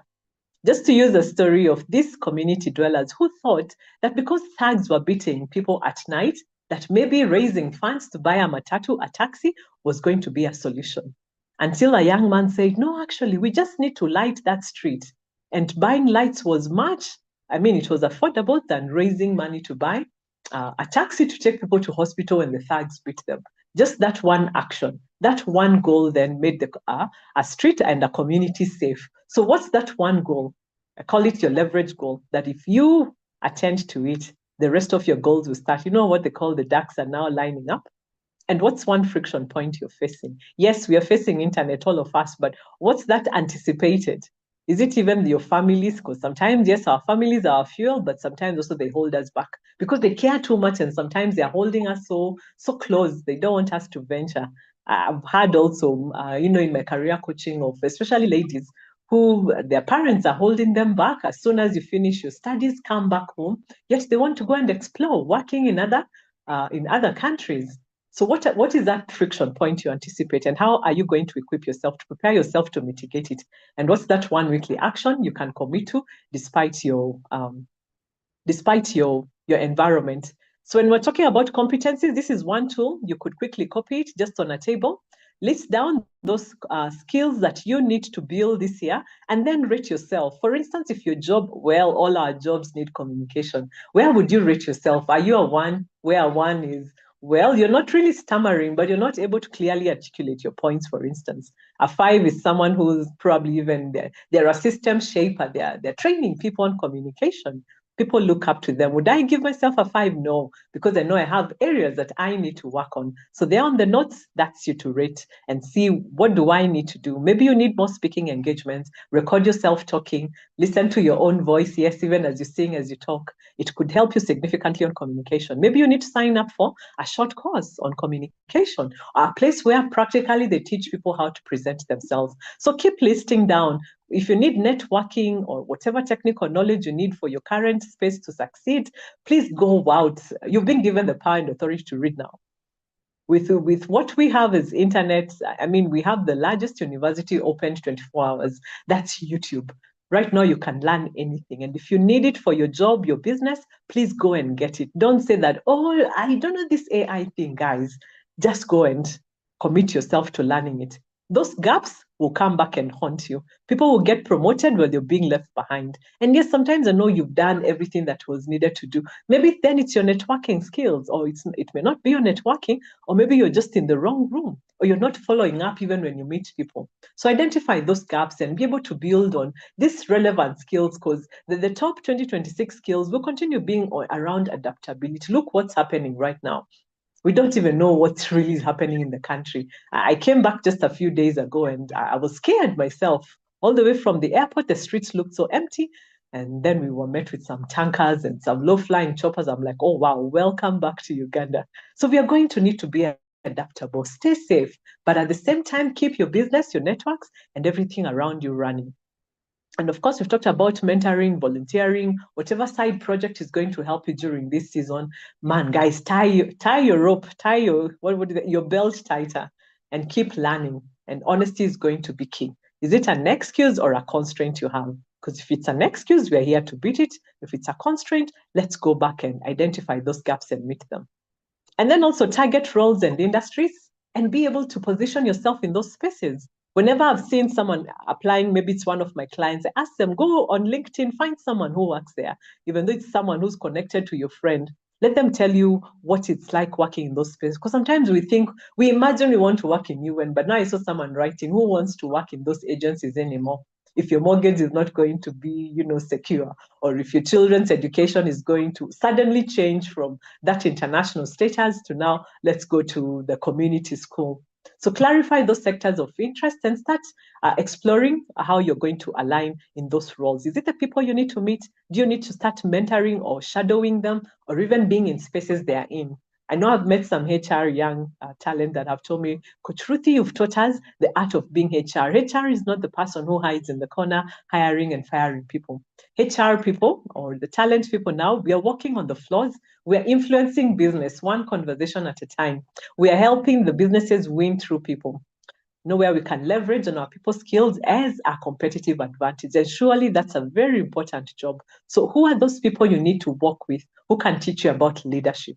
Just to use the story of these community dwellers who thought that because thugs were beating people at night, that maybe raising funds to buy a matatu, a taxi, was going to be a solution. Until a young man said, no, actually, we just need to light that street. And buying lights was it was affordable than raising money to buy a taxi to take people to hospital when the thugs beat them. Just that one action, that one goal then made a street and a community safe. So what's that one goal? I call it your leverage goal, that if you attend to it, the rest of your goals will start. You know what they call the ducks are now lining up? And what's one friction point you're facing? Yes, we are facing internet, all of us, but what's that anticipated? Is it even your families? Because sometimes, yes, our families are our fuel, but sometimes also they hold us back because they care too much, and sometimes they're holding us so close. They don't want us to venture. I've had also, in my career coaching of especially ladies who their parents are holding them back. As soon as you finish your studies, come back home, yet they want to go and explore, working in other countries. So what is that friction point you anticipate, and how are you going to equip yourself to prepare yourself to mitigate it? And what's that one weekly action you can commit to despite your environment? So when we're talking about competencies, this is one tool. You could quickly copy it just on a table. List down those skills that you need to build this year, and then rate yourself. For instance, if your job, well, all our jobs need communication. Where would you rate yourself? Are you a 1, where a 1 is, well, you're not really stammering, but you're not able to clearly articulate your points, for instance. A 5 is someone who's probably even they're a system shaper. They're training people on communication. People look up to them. Would I give myself a 5? No, because I know I have areas that I need to work on. So there on the notes, that's you to rate and see, what do I need to do? Maybe you need more speaking engagements. Record yourself talking. Listen to your own voice. Yes, even as you sing, as you talk. It could help you significantly on communication. Maybe you need to sign up for a short course on communication, or a place where practically they teach people how to present themselves. So keep listing down. If you need networking or whatever technical knowledge you need for your current space to succeed, please go out. You've been given the power and authority to read now. With what we have as internet, we have the largest university open 24 hours. That's YouTube. Right now, you can learn anything. And if you need it for your job, your business, please go and get it. Don't say that, oh, I don't know this AI thing, guys. Just go and commit yourself to learning it. those gaps will come back and haunt you. People will get promoted while you're being left behind. And yes, sometimes I know you've done everything that was needed to do. Maybe then it's your networking skills, or it may not be your networking, or maybe you're just in the wrong room, or you're not following up even when you meet people. So identify those gaps and be able to build on these relevant skills, because the top 2026 skills will continue being around adaptability. Look what's happening right now. We don't even know what's really happening in the country. I came back just a few days ago and I was scared myself. All the way from the airport, the streets looked so empty. And then we were met with some tankers and some low-flying choppers. I'm like, oh, wow, welcome back to Uganda. So we are going to need to be adaptable, stay safe, but at the same time, keep your business, your networks, and everything around you running. And of course, we've talked about mentoring, volunteering, whatever side project is going to help you during this season. Man, guys, tie your rope, tie your belt tighter, and keep learning. And honesty is going to be key. Is it an excuse or a constraint you have? Because if it's an excuse, we're here to beat it. If it's a constraint, let's go back and identify those gaps and meet them. And then also target roles and industries and be able to position yourself in those spaces. Whenever I've seen someone applying, maybe it's one of my clients, I ask them, go on LinkedIn, find someone who works there, even though it's someone who's connected to your friend. Let them tell you what it's like working in those spaces. Because sometimes we imagine we want to work in UN, but now I saw someone writing, who wants to work in those agencies anymore? If your mortgage is not going to be, secure, or if your children's education is going to suddenly change from that international status to now, let's go to the community school. So clarify those sectors of interest and start exploring how you're going to align in those roles. Is it the people you need to meet? Do you need to start mentoring or shadowing them, or even being in spaces they're in? I know I've met some HR young talent that have told me, Coach Ruthie, you've taught us the art of being HR. HR is not the person who hides in the corner, hiring and firing people. HR people, or the talent people now, we are working on the floors. We are influencing business one conversation at a time. We are helping the businesses win through people. Where we can leverage on our people skills as a competitive advantage. And surely that's a very important job. So who are those people you need to work with who can teach you about leadership?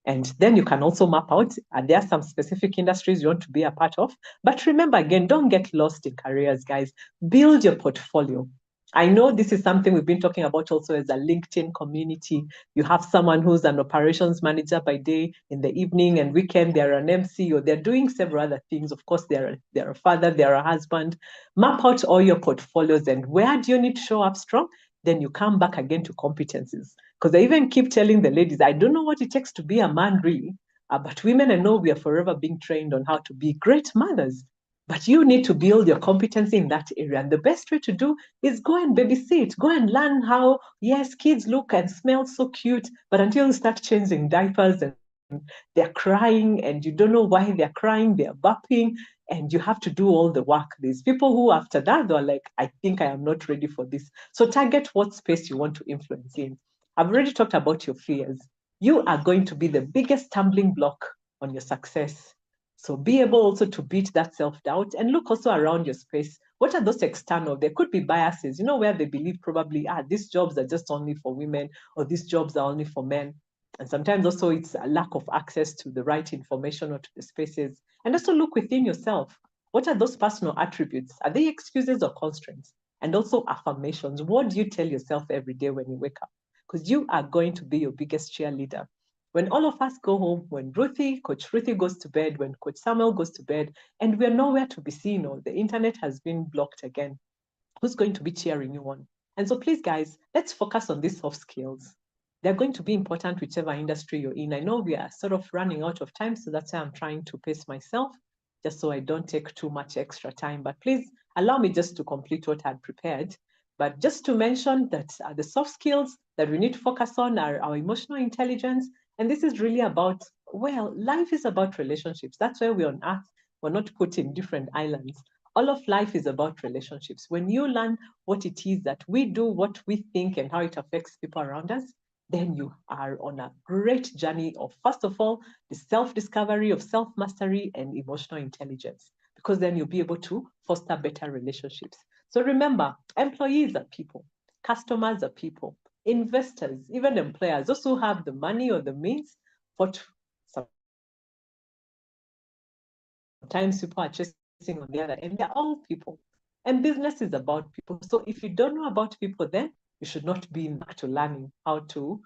And then you can also map out, and there are some specific industries you want to be a part of. But remember, again, don't get lost in careers, guys. Build your portfolio. I know this is something we've been talking about also as a LinkedIn community. You have someone who's an operations manager by day, in the evening and weekend, they're an MC, or they're doing several other things. Of course, they're a father, they're a husband. Map out all your portfolios and where do you need to show up strong? Then you come back again to competencies. Because I even keep telling the ladies, I don't know what it takes to be a man really, but women, I know we are forever being trained on how to be great mothers. But you need to build your competency in that area. And the best way to do is go and babysit, go and learn how, yes, kids look and smell so cute, but until you start changing diapers and they're crying and you don't know why they're crying, they're burping, and you have to do all the work. There's people who after that, they're like, I think I am not ready for this. So target what space you want to influence in. I've already talked about your fears. You are going to be the biggest stumbling block on your success. So be able also to beat that self-doubt and look also around your space. What are those external? There could be biases, where they believe probably, these jobs are just only for women, or these jobs are only for men. And sometimes also it's a lack of access to the right information or to the spaces. And also look within yourself. What are those personal attributes? Are they excuses or constraints? And also affirmations. What do you tell yourself every day when you wake up? Because you are going to be your biggest cheerleader. When all of us go home, when Coach Ruthie goes to bed, when Coach Samuel goes to bed, and we're nowhere to be seen, or the internet has been blocked again, who's going to be cheering you on? And so please, guys, let's focus on these soft skills. They're going to be important whichever industry you're in. I know we are sort of running out of time, so that's why I'm trying to pace myself, just so I don't take too much extra time. But please allow me just to complete what I'd prepared. But just to mention that the soft skills that we need to focus on are our emotional intelligence. And this is really about, well, life is about relationships. That's why we're on Earth. We're not put in different islands. All of life is about relationships. When you learn what it is that we do, what we think, and how it affects people around us, then you are on a great journey of, first of all, the self-discovery of self-mastery and emotional intelligence, because then you'll be able to foster better relationships. So remember, employees are people, customers are people, investors, even employers, those who have the money or the means, but sometimes people are chasing on the other end. They're all people. And business is about people. So if you don't know about people, then you should not be back to learning how to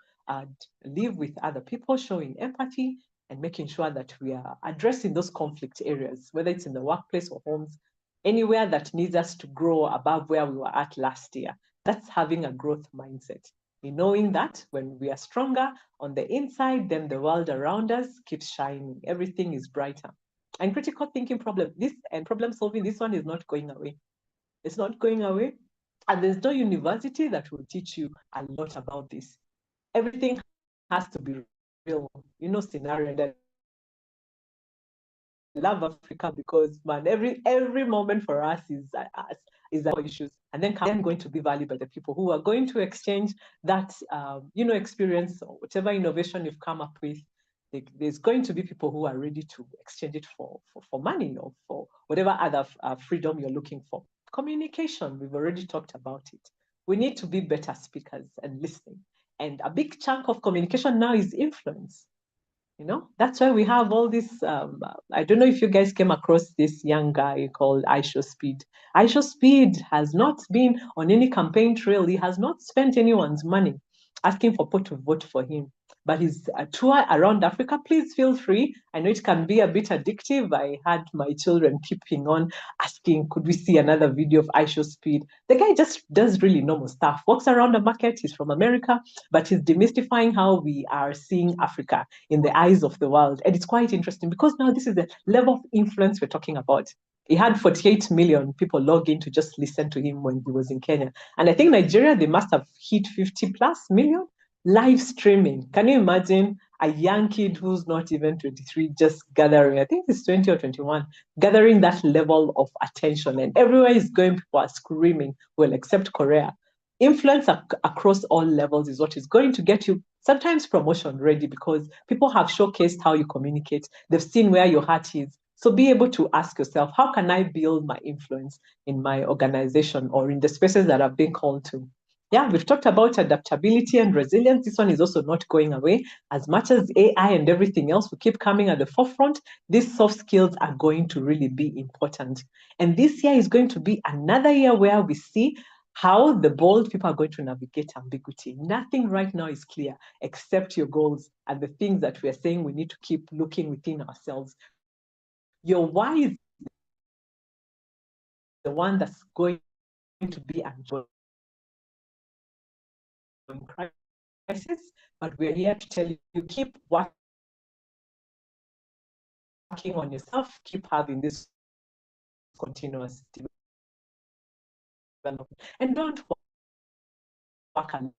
live with other people, showing empathy and making sure that we are addressing those conflict areas, whether it's in the workplace or homes, anywhere that needs us to grow above where we were at last year. That's having a growth mindset. In knowing that when we are stronger on the inside, then the world around us keeps shining. Everything is brighter. And critical thinking problem solving, this one is not going away. It's not going away. And there's no university that will teach you a lot about this. Everything has to be real, scenario. And I love Africa because, man, every moment for us is issues. And then going to be valued by the people who are going to exchange that, experience or whatever innovation you've come up with. There's going to be people who are ready to exchange it for money or for whatever other freedom you're looking for. Communication, we've already talked about it. We need to be better speakers and listening. And a big chunk of communication now is influence. That's why we have all this. I don't know if you guys came across this young guy called IShowSpeed. IShowSpeed has not been on any campaign trail. He has not spent anyone's money asking for people to vote for him. But his tour around Africa, please feel free. I know it can be a bit addictive. I had my children keeping on asking, could we see another video of IShowSpeed? The guy just does really normal stuff, walks around the market. He's from America, but he's demystifying how we are seeing Africa in the eyes of the world. And it's quite interesting because now this is the level of influence we're talking about. He had 48 million people log in to just listen to him when he was in Kenya. And I think Nigeria, they must have hit 50 plus million live streaming. Can you imagine a young kid who's not even 23 just gathering, I think it's 20 or 21, gathering that level of attention, and everywhere he's going, people are screaming, well, except Korea. Influence across all levels is what is going to get you sometimes promotion ready, because people have showcased how you communicate. They've seen where your heart is. So be able to ask yourself, how can I build my influence in my organization or in the spaces that I've been called to? Yeah, we've talked about adaptability and resilience. This one is also not going away. As much as AI and everything else will keep coming at the forefront, these soft skills are going to really be important. And this year is going to be another year where we see how the bold people are going to navigate ambiguity. Nothing right now is clear except your goals and the things that we are saying we need to keep looking within ourselves. Your why is the one that's going to be enjoying crisis, but we're here to tell you, keep working on yourself, keep having this continuous development, and don't work alone.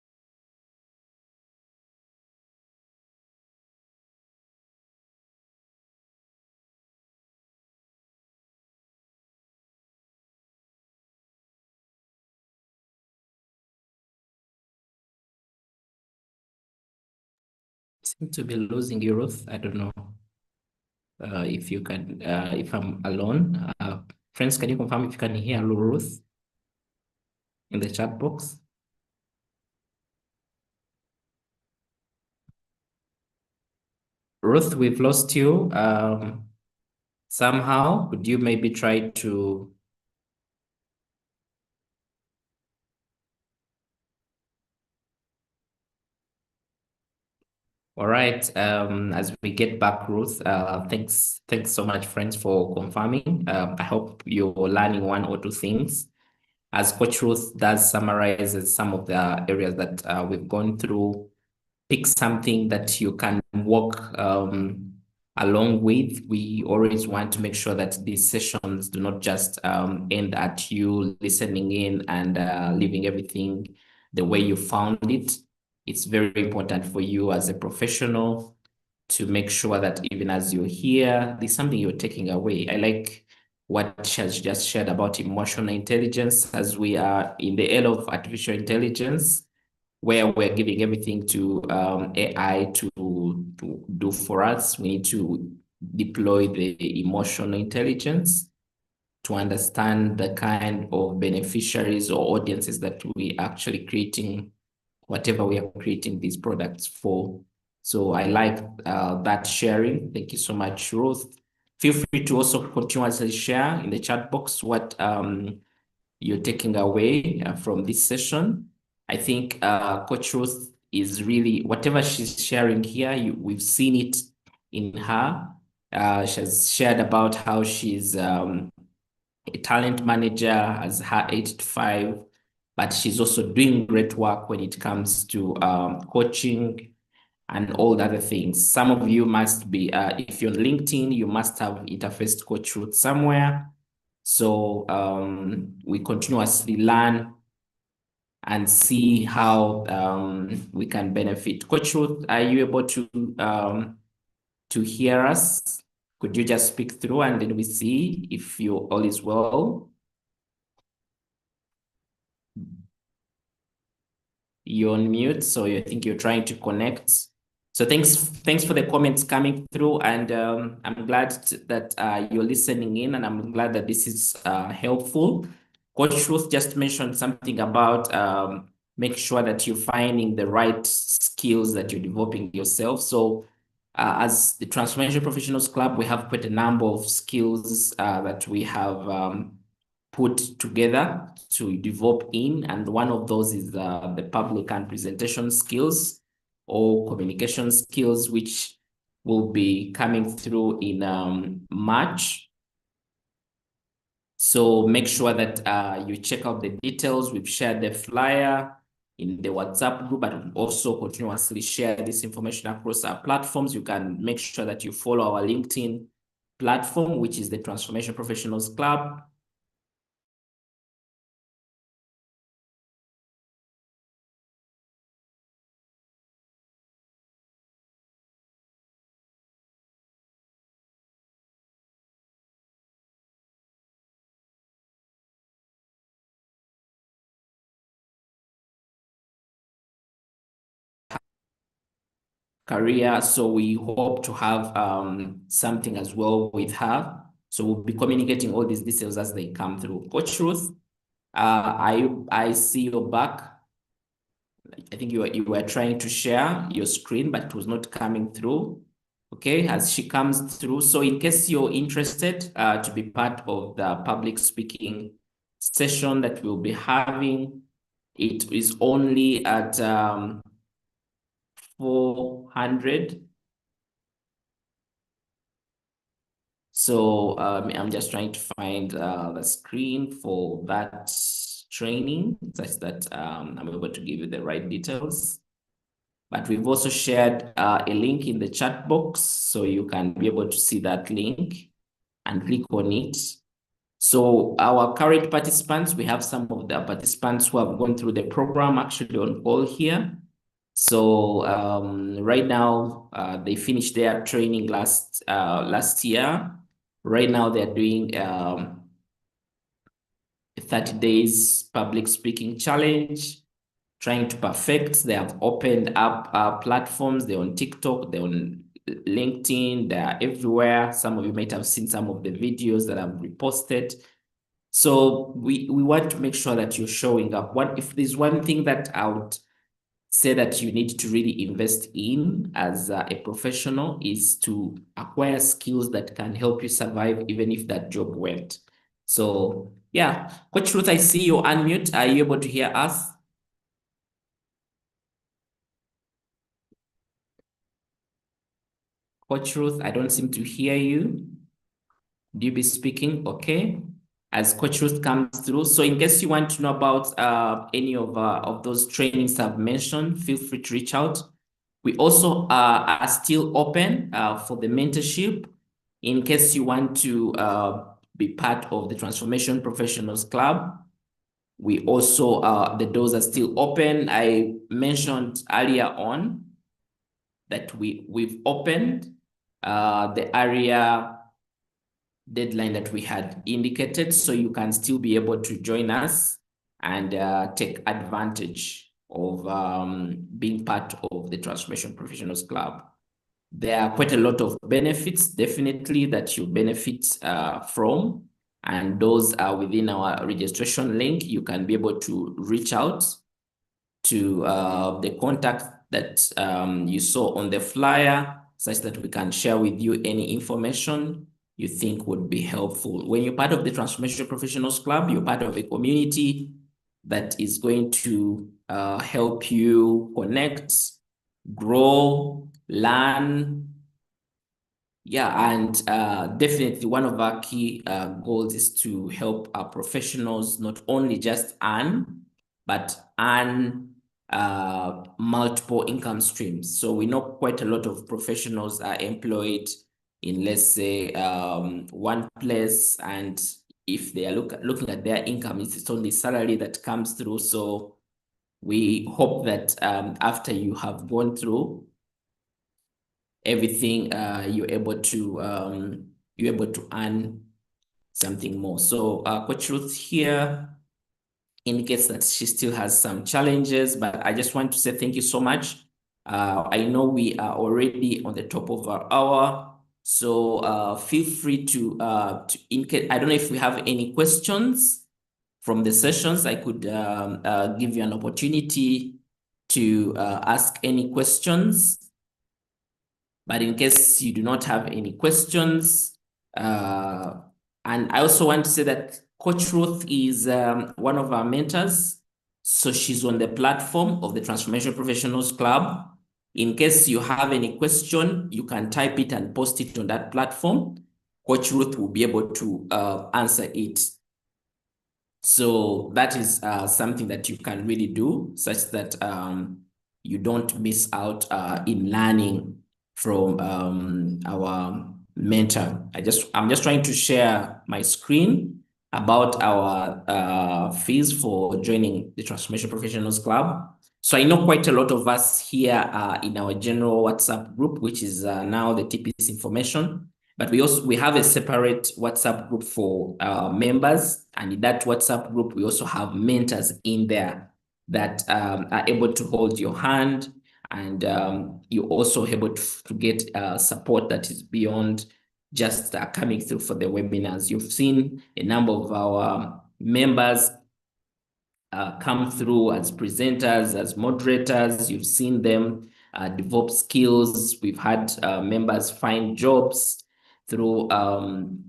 Seem to be losing you, Ruth. I don't know if you can, if I'm alone. Friends, can you confirm if you can hear Ruth in the chat box? Ruth, we've lost you somehow. Could you maybe try to... All right, as we get back, Ruth, thanks so much, friends, for confirming. I hope you're learning one or two things. As Coach Ruth does summarize some of the areas that we've gone through, pick something that you can walk along with. We always want to make sure that these sessions do not just end at you listening in and leaving everything the way you found it. It's very important for you as a professional to make sure that even as you're here, there's something you're taking away. I like what she has just shared about emotional intelligence, as we are in the era of artificial intelligence, where we're giving everything to AI to do for us. We need to deploy the emotional intelligence to understand the kind of beneficiaries or audiences that we actually creating, whatever we are creating these products for. So I like that sharing. Thank you so much, Ruth. Feel free to also continuously share in the chat box what you're taking away from this session. I think Coach Ruth is really, whatever she's sharing here, we've seen it in her. She has shared about how she's a talent manager as her 8 to 5, but she's also doing great work when it comes to coaching and all the other things. Some of you must be, if you're on LinkedIn, you must have interfaced Coach Ruth somewhere. So we continuously learn and see how we can benefit. Coach Ruth, are you able to hear us? Could you just speak through and then we see if you all is well? You're on mute, so I think you're trying to connect. So thanks for the comments coming through, and I'm glad that you're listening in, and I'm glad that this is helpful. Coach Ruth just mentioned something about make sure that you're finding the right skills that you're developing yourself. So as the Transformation Professionals Club, we have quite a number of skills that we have put together to develop in, and one of those is the public and presentation skills or communication skills, which will be coming through in March. So make sure that you check out the details. We've shared the flyer in the WhatsApp group, but we'll also continuously share this information across our platforms. You can make sure that you follow our LinkedIn platform, which is the Transformation Professionals Club. Career, so we hope to have something as well with her. So we'll be communicating all these details as they come through. Coach Ruth, I see your back. I think you were trying to share your screen, but it was not coming through. Okay, as she comes through. So in case you're interested to be part of the public speaking session that we'll be having, it is only at 400. So I'm just trying to find the screen for that training such that I'm able to give you the right details. But we've also shared a link in the chat box, so you can be able to see that link and click on it. So our current participants, we have some of the participants who have gone through the program actually on call here. So right now, they finished their training last year. Right now, they're doing a 30 days public speaking challenge, trying to perfect. They have opened up platforms. They're on TikTok, they're on LinkedIn, they're everywhere. Some of you might have seen some of the videos that I've reposted. So we want to make sure that you're showing up. If there's one thing that I would say that you need to really invest in as a professional is to acquire skills that can help you survive even if that job went. So yeah, Coach Ruth, I see you unmute. Are you able to hear us? Coach Ruth, I don't seem to hear you. Do you be speaking? Okay. As Coach Ruth comes through. So in case you want to know about any of those trainings I've mentioned, feel free to reach out. We also are still open for the mentorship. In case you want to be part of the Transformation Professionals Club, we also, the doors are still open. I mentioned earlier on that we've opened the area deadline that we had indicated, so you can still be able to join us and take advantage of being part of the Transformation Professionals Club. There are quite a lot of benefits, definitely, that you benefit from, and those are within our registration link. You can be able to reach out to the contact that you saw on the flyer, such that we can share with you any information you think would be helpful. When you're part of the Transformation Professionals Club, you're part of a community that is going to help you connect, grow, learn. Yeah, and definitely one of our key goals is to help our professionals not only just earn, but earn multiple income streams. So we know quite a lot of professionals are employed in, let's say, one place, and if they are looking at their income, it's only salary that comes through. So we hope that after you have gone through everything, you're able to earn something more. So Coach Ruth here indicates that she still has some challenges, but I just want to say thank you so much. I know we are already on the top of our hour, so feel free to I don't know if we have any questions from the sessions. I could give you an opportunity to ask any questions. But in case you do not have any questions, and I also want to say that Coach Ruth is one of our mentors. So she's on the platform of the Transformation Professionals Club. In case you have any question, you can type it and post it on that platform. Coach Ruth will be able to answer it. So that is something that you can really do, such that you don't miss out in learning from our mentor. I'm just trying to share my screen about our fees for joining the Transformation Professionals Club. So I know quite a lot of us here in our general WhatsApp group, which is now the TPC information. But we have a separate WhatsApp group for members, and in that WhatsApp group, we also have mentors in there that are able to hold your hand, and you're also able to get support that is beyond just coming through for the webinars. You've seen a number of our members come through as presenters, as moderators. You've seen them develop skills. We've had members find jobs through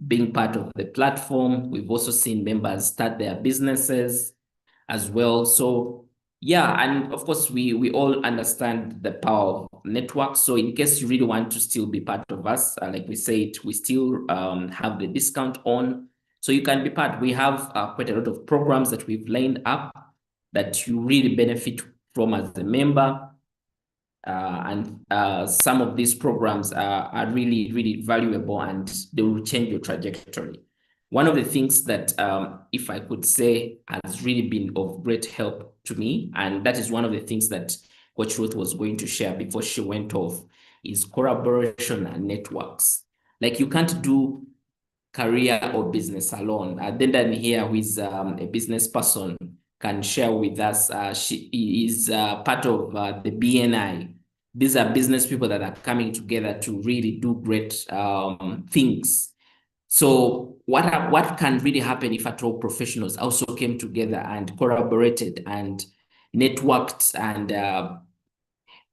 being part of the platform. We've also seen members start their businesses as well. So yeah, and of course, we all understand the power of networks. So in case you really want to still be part of us, like we said, we still have the discount on. So you can be part. We have quite a lot of programs that we've lined up that you really benefit from as a member. And some of these programs are really, really valuable, and they will change your trajectory. One of the things that, if I could say, has really been of great help to me, and that is one of the things that Coach Ruth was going to share before she went off, is collaboration and networks. Like, you can't do career or business alone. Then here, who is a business person, can share with us. She is part of the BNI. These are business people that are coming together to really do great things. So what can really happen if at all professionals also came together and collaborated and networked and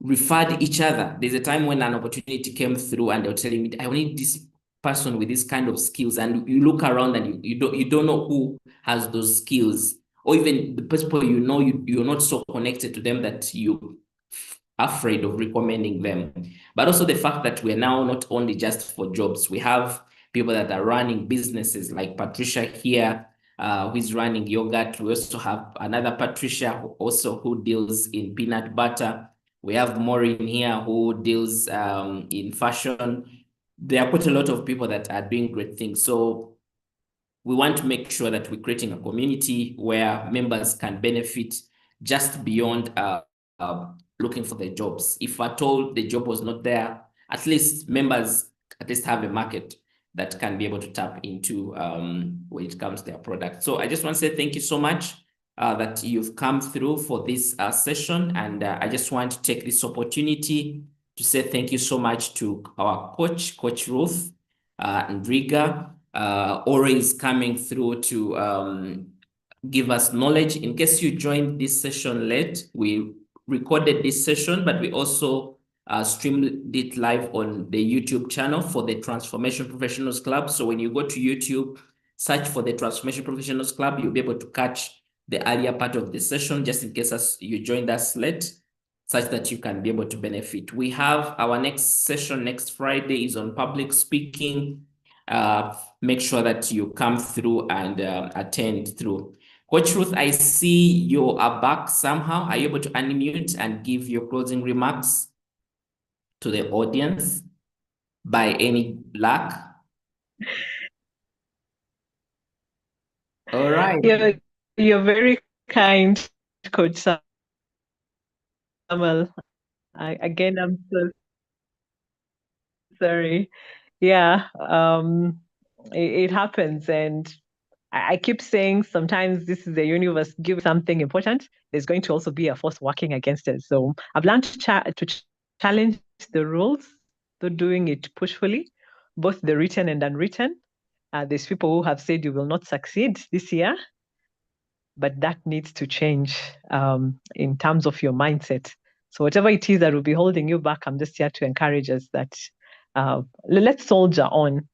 referred each other? There's a time when an opportunity came through and they were telling me, I need this person with this kind of skills, and you look around and you don't know who has those skills, or even the people you're not so connected to them that you're afraid of recommending them. But also the fact that we're now not only just for jobs, we have people that are running businesses, like Patricia here, who is running yogurt. We also have another Patricia who deals in peanut butter. We have Maureen here who deals in fashion. There are quite a lot of people that are doing great things. So we want to make sure that we're creating a community where members can benefit just beyond looking for the jobs. If at all the job was not there, at least members have a market that can be able to tap into when it comes to their product. So I just want to say thank you so much that you've come through for this session. And I just want to take this opportunity to say thank you so much to our coach, Coach Ruth and Riga, always coming through to give us knowledge. In case you joined this session late, we recorded this session, but we also streamed it live on the YouTube channel for the Transformation Professionals Club. So when you go to YouTube, search for the Transformation Professionals Club, you'll be able to catch the earlier part of the session, just in case you joined us late, such that you can be able to benefit. We have our next session next Friday is on public speaking. Make sure that you come through and attend through. Coach Ruth, I see you are back somehow. Are you able to unmute and give your closing remarks to the audience by any luck? All right. You're very kind, Coach Samuel. Again, I'm so sorry. Yeah, it happens, and I keep saying sometimes this is the universe give something important. There's going to also be a force working against it. So I've learned to challenge the rules, to doing it pushfully, both the written and unwritten. There's people who have said you will not succeed this year, but that needs to change in terms of your mindset. So whatever it is that will be holding you back, I'm just here to encourage us that let's soldier on.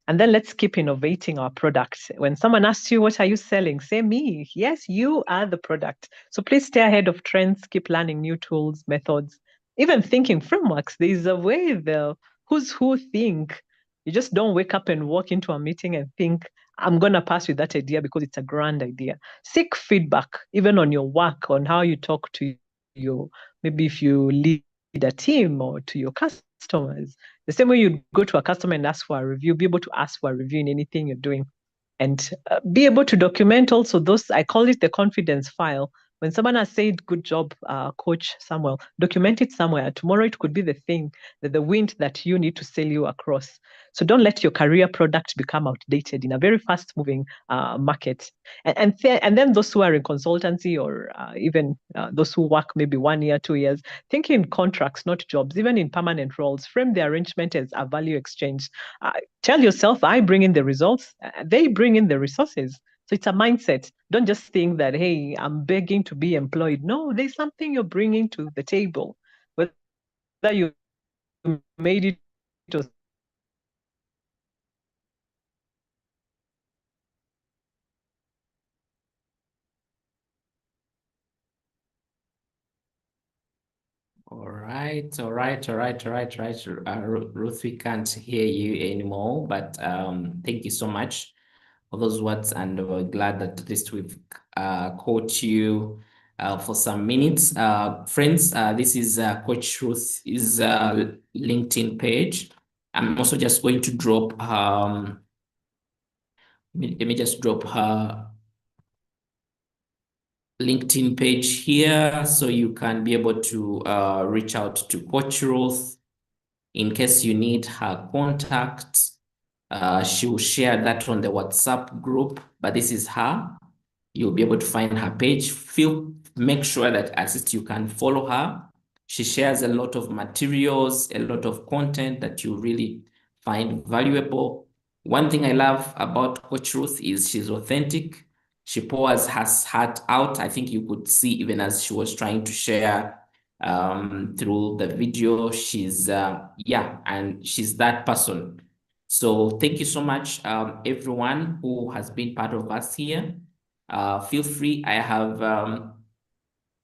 And then let's keep innovating our products. When someone asks you, what are you selling? Say me. Yes, you are the product. So please stay ahead of trends, keep learning new tools, methods, even thinking frameworks. There's a way the who's who think. You just don't wake up and walk into a meeting and think, I'm going to pass with that idea because it's a grand idea. Seek feedback, even on your work, on how you talk to your, maybe if you lead a team or to your customers. The same way you go to a customer and ask for a review, be able to ask for a review in anything you're doing. And be able to document also those, I call it the confidence file. When someone has said, good job, Coach Samuel, document it somewhere. Tomorrow it could be the thing, the wind that you need to sail you across. So don't let your career product become outdated in a very fast-moving market. And then those who are in consultancy or even those who work maybe 1 year, 2 years, think in contracts, not jobs. Even in permanent roles, frame the arrangement as a value exchange. Tell yourself, I bring in the results, they bring in the resources. So it's a mindset. Don't just think that, hey, I'm begging to be employed. No, there's something you're bringing to the table. Whether you made it or All right. Ruth, we can't hear you anymore, but thank you so much for those words, and we're glad that at least we've caught you for some minutes. Friends, this is Coach Ruth's LinkedIn page. I'm also just going to drop, let me just drop her LinkedIn page here so you can be able to reach out to Coach Ruth in case you need her contact. She will share that on the WhatsApp group, but this is her. You'll be able to find her page. Make sure that at least you can follow her. She shares a lot of materials, a lot of content that you really find valuable. One thing I love about Coach Ruth is she's authentic. She pours her heart out. I think you could see even as she was trying to share through the video, she's and she's that person. So thank you so much, everyone who has been part of us here. Feel free. I have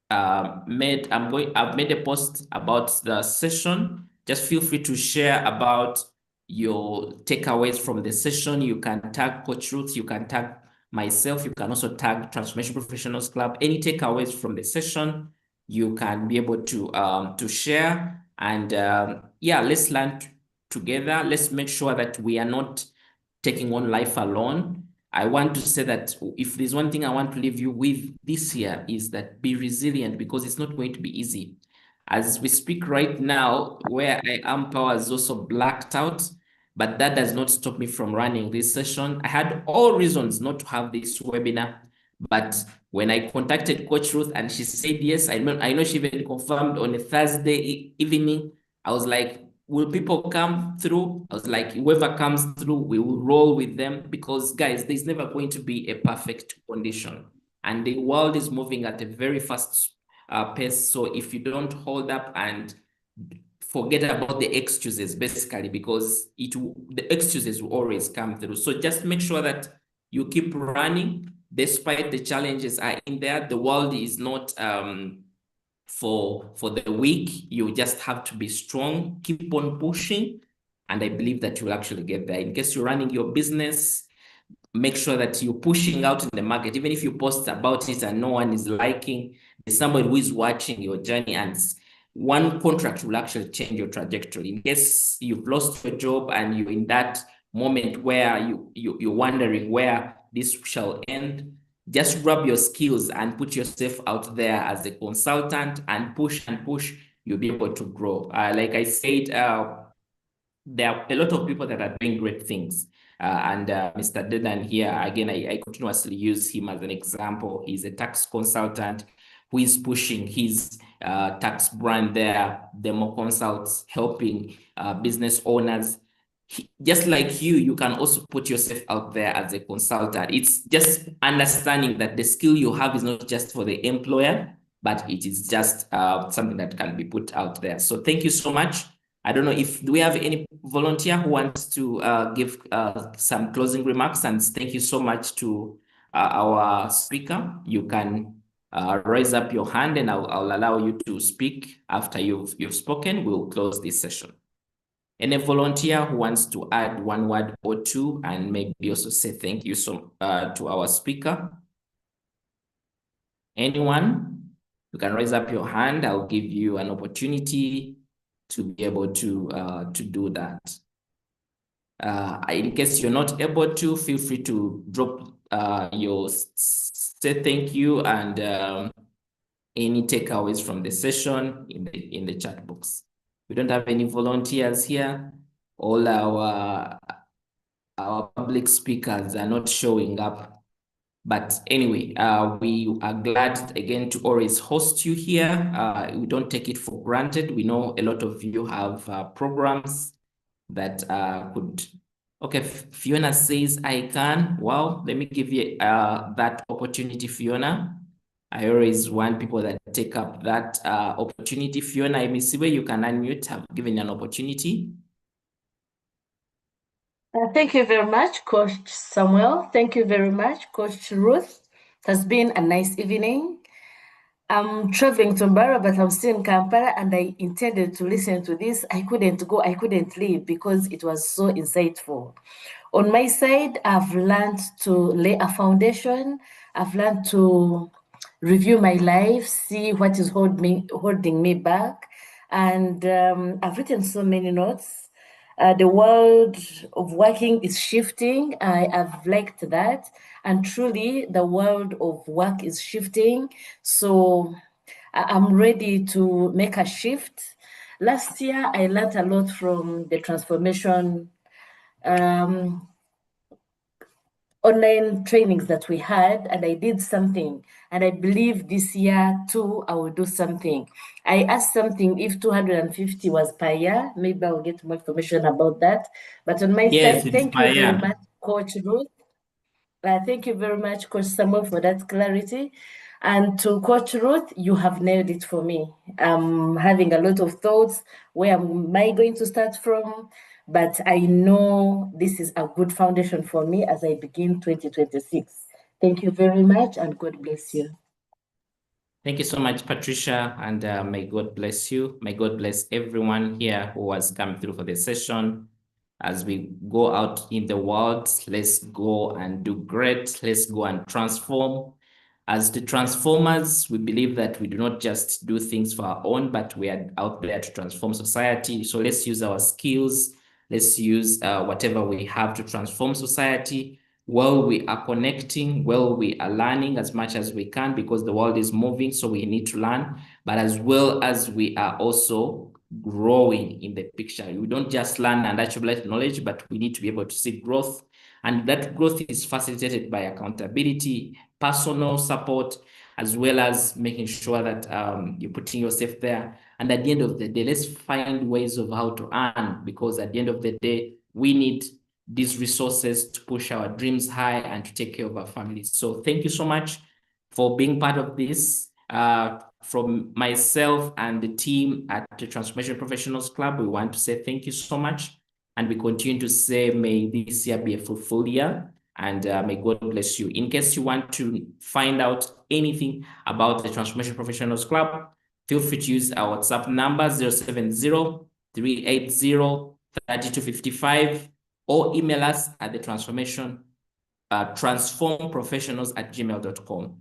I've made a post about the session. Just feel free to share about your takeaways from the session. You can tag Coach Ruth, you can tag myself, you can also tag Transformation Professionals Club. Any takeaways from the session, you can be able to share. And let's learn together. Let's make sure that we are not taking on life alone. I want to say that if there's one thing I want to leave you with this year is that be resilient, because it's not going to be easy. As we speak right now, where I am, power is also blacked out, but that does not stop me from running this session. I had all reasons not to have this webinar, but when I contacted Coach Ruth and she said yes, I know she even confirmed on a Thursday evening. I was like, will people come through? I was like, whoever comes through, we will roll with them, because guys, there's never going to be a perfect condition. And the world is moving at a very fast pace. So if you don't hold up and forget about the excuses, basically, because the excuses will always come through. So just make sure that you keep running despite the challenges are in there. The world is not for the weak. You just have to be strong, keep on pushing, and I believe that you will actually get there. In case you're running your business, make sure that you're pushing out in the market. Even if you post about it and no one is liking, there's somebody who is watching your journey, and one contract will actually change your trajectory. In case you've lost your job and you're in that moment where you're wondering where this shall end, just grab your skills and put yourself out there as a consultant and push, you'll be able to grow. Like I said, there are a lot of people that are doing great things. And Mr. Dedan here, again, I continuously use him as an example. He's a tax consultant who is pushing his tax brand there, Demo Consults, helping business owners. Just like you can also put yourself out there as a consultant. It's just understanding that the skill you have is not just for the employer, but it is just something that can be put out there. So thank you so much. I don't know if do we have any volunteer who wants to give some closing remarks, and thank you so much to our speaker. You can raise up your hand and I'll allow you to speak after you've spoken. We'll close this session. Any volunteer who wants to add one word or two and maybe also say thank you to our speaker? Anyone? You can raise up your hand. I'll give you an opportunity to be able to do that. In case you're not able to, feel free to drop your say thank you and any takeaways from the session in the chat box. We don't have any volunteers here. All our public speakers are not showing up. But anyway, we are glad again to always host you here. We don't take it for granted. We know a lot of you have programs that could. Okay, Fiona says I can. Wow, let me give you that opportunity, Fiona. I always want people that take up that opportunity. Fiona, I see where you can unmute. I've given you an opportunity. Thank you very much, Coach Samuel. Thank you very much, Coach Ruth. It has been a nice evening. I'm traveling to Mbara, but I'm still in Kampala, and I intended to listen to this. I couldn't go, I couldn't leave because it was so insightful. On my side, I've learned to lay a foundation. I've learned to review my life, see what is holding me back. And I've written so many notes. The world of working is shifting. I have liked that. And truly, the world of work is shifting. So I'm ready to make a shift. Last year, I learned a lot from the transformation online trainings that we had, and I did something. And I believe this year too, I will do something. I asked something if 250 was per year. Maybe I'll get more information about that. But on my side, thank you very much, Coach Ruth. Thank you very much, Coach Samuel, for that clarity. And to Coach Ruth, you have nailed it for me. I'm having a lot of thoughts. Where am I going to start from? But I know this is a good foundation for me as I begin 2026. Thank you very much, and God bless you. Thank you so much, Patricia, and may God bless you. May God bless everyone here who has come through for the session. As we go out in the world, let's go and do great. Let's go and transform. As the transformers, we believe that we do not just do things for our own, but we are out there to transform society. So let's use our skills. Let's use whatever we have to transform society. While we are connecting, while we are learning as much as we can, because the world is moving, so we need to learn, but as well as we are also growing in the picture. We don't just learn and accumulate knowledge, but we need to be able to see growth. And that growth is facilitated by accountability, personal support, as well as making sure that you're putting yourself there. And at the end of the day, let's find ways of how to earn, because at the end of the day, we need these resources to push our dreams high and to take care of our families. So thank you so much for being part of this. from myself and the team at the Transformation Professionals Club, we want to say thank you so much. And we continue to say, may this year be a fruitful year, and may God bless you. In case you want to find out anything about the Transformation Professionals Club, feel free to use our WhatsApp number 070-380-3255, or email us at the transformprofessionals@gmail.com.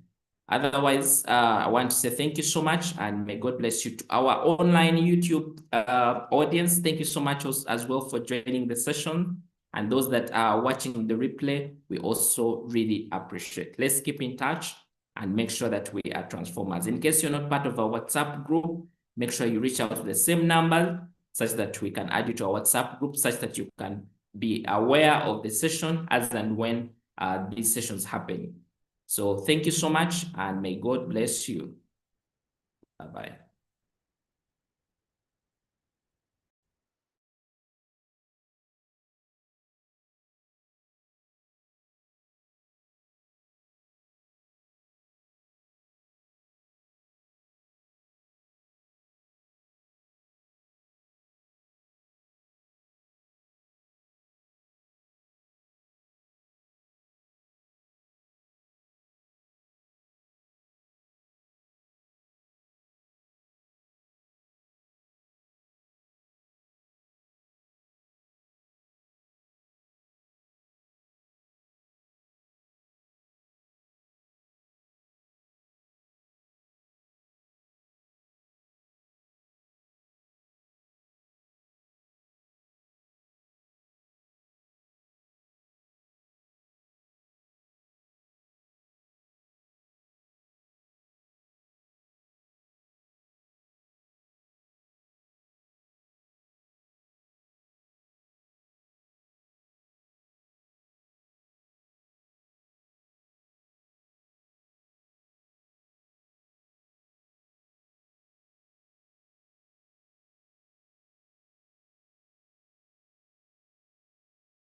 Otherwise, I want to say thank you so much, and may God bless you. To our online YouTube audience, thank you so much as well for joining the session. And those that are watching the replay, we also really appreciate. Let's keep in touch and make sure that we are transformers. In case you're not part of our WhatsApp group, make sure you reach out to the same number such that we can add you to our WhatsApp group, such that you can be aware of the session as and when these sessions happen. So thank you so much, and may God bless you. Bye-bye.